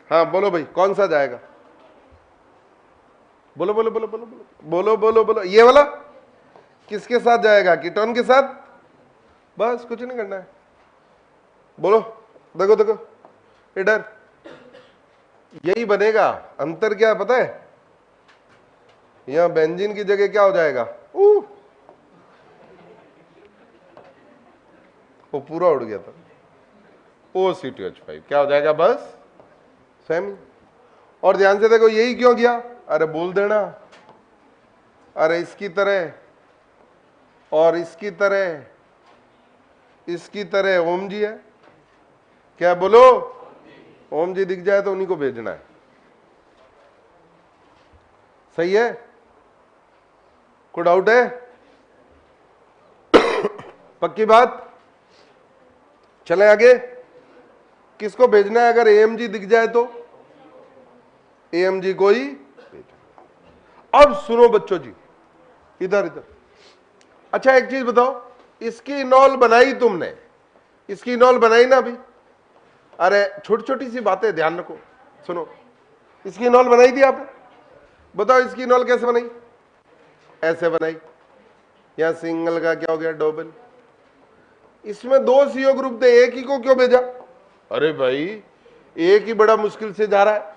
हाँ बोलो भाई, कौन सा जाएगा, बोलो बोलो बोलो बोलो बोलो बोलो बोलो बोलो, ये वाला किसके साथ जाएगा, कीटोन के साथ, बस कुछ नहीं करना है, बोलो। देखो देखो इधर, यही बनेगा। अंतर क्या है पता है, यहां बेंजीन की जगह क्या हो जाएगा, वो पूरा उड़ गया था, OCTH5 क्या हो जाएगा, बस सेमी। और ध्यान से देखो, यही क्यों गया, अरे बोल देना, अरे इसकी तरह और इसकी तरह, इसकी तरह ओम जी है, क्या बोलो, ओम जी दिख जाए तो उन्हीं को भेजना है, सही है, कोई डाउट है, पक्की बात। चले आगे, किसको भेजना है, अगर AMG दिख जाए तो AMG को ही भेजना। अब सुनो बच्चों जी, इधर इधर, अच्छा एक चीज बताओ, इसकी इनॉल बनाई तुमने, इसकी इनॉल बनाई ना अभी, अरे छोटी छोटी सी बातें ध्यान रखो, सुनो, इसकी इनॉल बनाई थी आपने, बताओ इसकी इनॉल कैसे बनाई, ऐसे बनाई, या सिंगल का क्या हो गया, डबल। इसमें 2 CO ग्रुप थे, एक ही को क्यों भेजा, अरे भाई एक ही बड़ा मुश्किल से जा रहा है,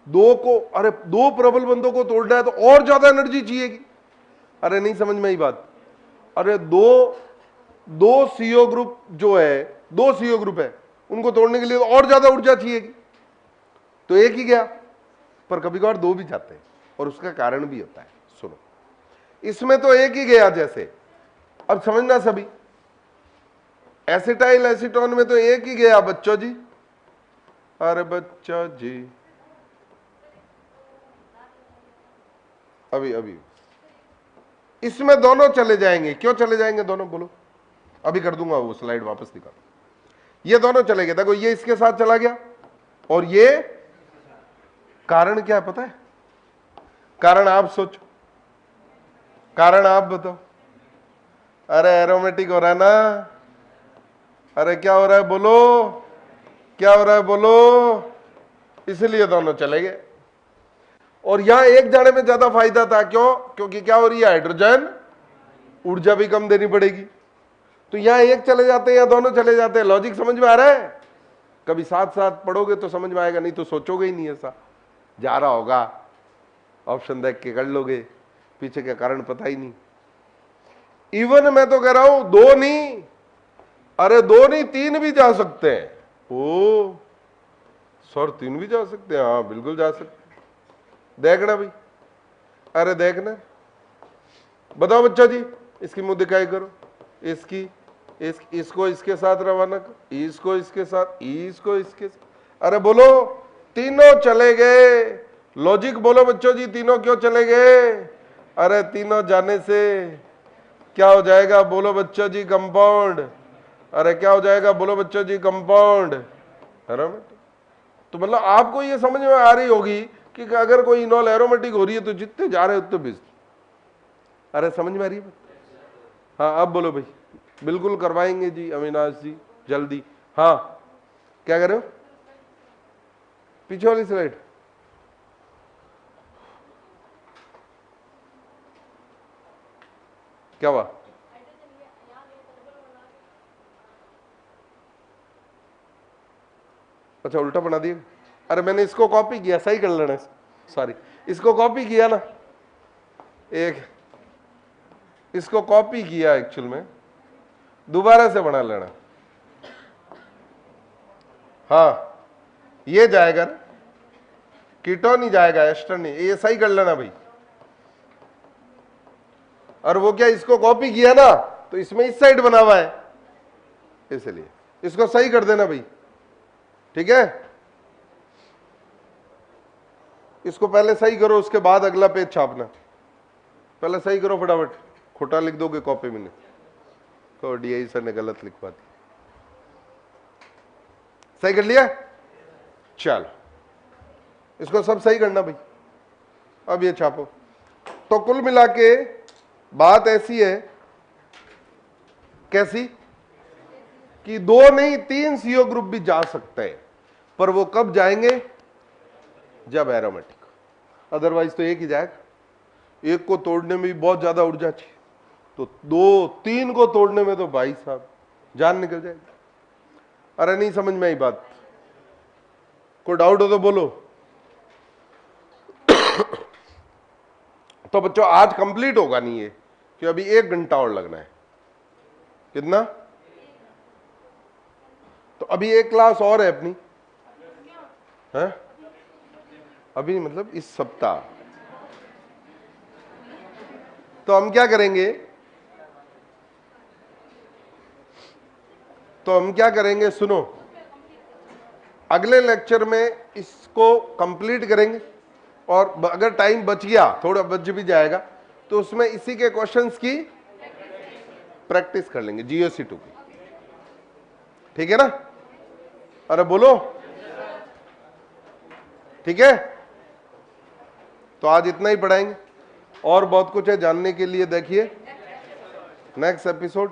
2 को, अरे 2 प्रबल बंधों को तोड़ना है तो और ज्यादा एनर्जी चाहिएगी, अरे नहीं समझ में आई बात, अरे दो CO ग्रुप जो है, 2 CO ग्रुप है, उनको तोड़ने के लिए और ज्यादा ऊर्जा चाहिएगी, तो एक ही गया, पर कभी कभार दो भी जाते हैं और उसका कारण भी होता है। सुनो, इसमें तो एक ही गया जैसे, अब समझना सभी, एसिटाइल एसीटोन में तो एक ही गया बच्चों जी। अरे बच्चों जी, अभी अभी इसमें दोनों चले जाएंगे। क्यों चले जाएंगे दोनों, बोलो? अभी कर दूंगा, वो स्लाइड वापस निकाल। ये दोनों चले गए, देखो ये इसके साथ चला गया और ये, कारण क्या है पता है? कारण आप सोचो, कारण आप बताओ। अरे एरोमेटिक हो रहा है ना, अरे क्या हो रहा है बोलो, क्या हो रहा है बोलो, इसलिए दोनों चले गए। और यहां एक जाने में ज्यादा फायदा था, क्यों? क्योंकि क्या हो रही है, हाइड्रोजन ऊर्जा भी कम देनी पड़ेगी। तो यहां एक चले जाते हैं या दोनों चले जाते हैं। लॉजिक समझ में आ रहा है? कभी साथ साथ पढ़ोगे तो समझ में आएगा, नहीं तो सोचोगे ही नहीं ऐसा जा रहा होगा, ऑप्शन देख के कर लोगे, पीछे का कारण पता ही नहीं। इवन मैं तो कह रहा हूं दो नहीं, अरे दो नहीं तीन भी जा सकते हैं। ओ सर, तीन भी जा सकते हैं? हाँ बिल्कुल जा सकते। देखना भाई, अरे देखना, बताओ बच्चा जी, इसकी मुंह दिखाई करो, इसकी इसको इसके साथ रवाना कर, इसको इसके साथ, इसको इसके साथ। अरे बोलो, तीनों चले गए। लॉजिक बोलो बच्चों जी, तीनों क्यों चले गए? अरे तीनों जाने से क्या हो जाएगा, बोलो बच्चों जी, कंपाउंड। अरे क्या हो जाएगा, बोलो बच्चों जी, कंपाउंड। तो मतलब आपको ये समझ में आ रही होगी कि अगर कोई इनॉल एरोमेटिक हो रही है तो जितने जा रहे हैं उतने बेस्ट। अरे समझ में आ रही है? हाँ अब बोलो भाई। बिल्कुल करवाएंगे जी अविनाश जी, जल्दी। हाँ क्या कर रहे हो? पीछे वाली स्लाइड। क्या हुआ? अच्छा उल्टा बना दिया। अरे मैंने इसको कॉपी किया, सही कर लेना, सॉरी इसको कॉपी किया ना, एक इसको कॉपी किया एक्चुअल में, दोबारा से बना लेना। हाँ ये जाएगा ना, कीटोन ही जाएगा, एस्टर नहीं, ये सही कर लेना भाई। और वो क्या, इसको कॉपी किया ना तो इसमें इस साइड बना हुआ है, इसलिए इसको सही कर देना भाई, ठीक है? इसको पहले सही करो, उसके बाद अगला पेज छापना। पहले सही करो फटाफट, खोटा लिख दोगे कॉपी में, तो डीआई सर ने गलत लिखवा दी। सही कर लिया? चलो इसको सब सही करना भाई, अब ये छापो। तो कुल मिला के बात ऐसी है, कैसी कि दो नहीं तीन सीओ ग्रुप भी जा सकते हैं, पर वो कब जाएंगे, जब एरोमेटिक, अदरवाइज तो एक ही जाएगा। एक को तोड़ने में भी बहुत ज्यादा ऊर्जा चाहिए, तो दो तीन को तोड़ने में तो भाई साहब जान निकल जाएगी। अरे नहीं समझ में आई बात? कोई डाउट हो तो बोलो। तो बच्चों आज कंप्लीट होगा नहीं ये, कि अभी 1 घंटा और लगना है। कितना? तो अभी एक क्लास और है अपनी, है अभी, मतलब इस सप्ताह। तो हम क्या करेंगे, सुनो, अगले लेक्चर में इसको कंप्लीट करेंगे, और अगर टाइम बच गया, थोड़ा बच भी जाएगा, तो उसमें इसी के क्वेश्चंस की प्रैक्टिस कर लेंगे, GOC2 की, ठीक है ना? अरे बोलो, ठीक है? तो आज इतना ही पढ़ाएंगे, और बहुत कुछ है जानने के लिए, देखिए नेक्स्ट एपिसोड।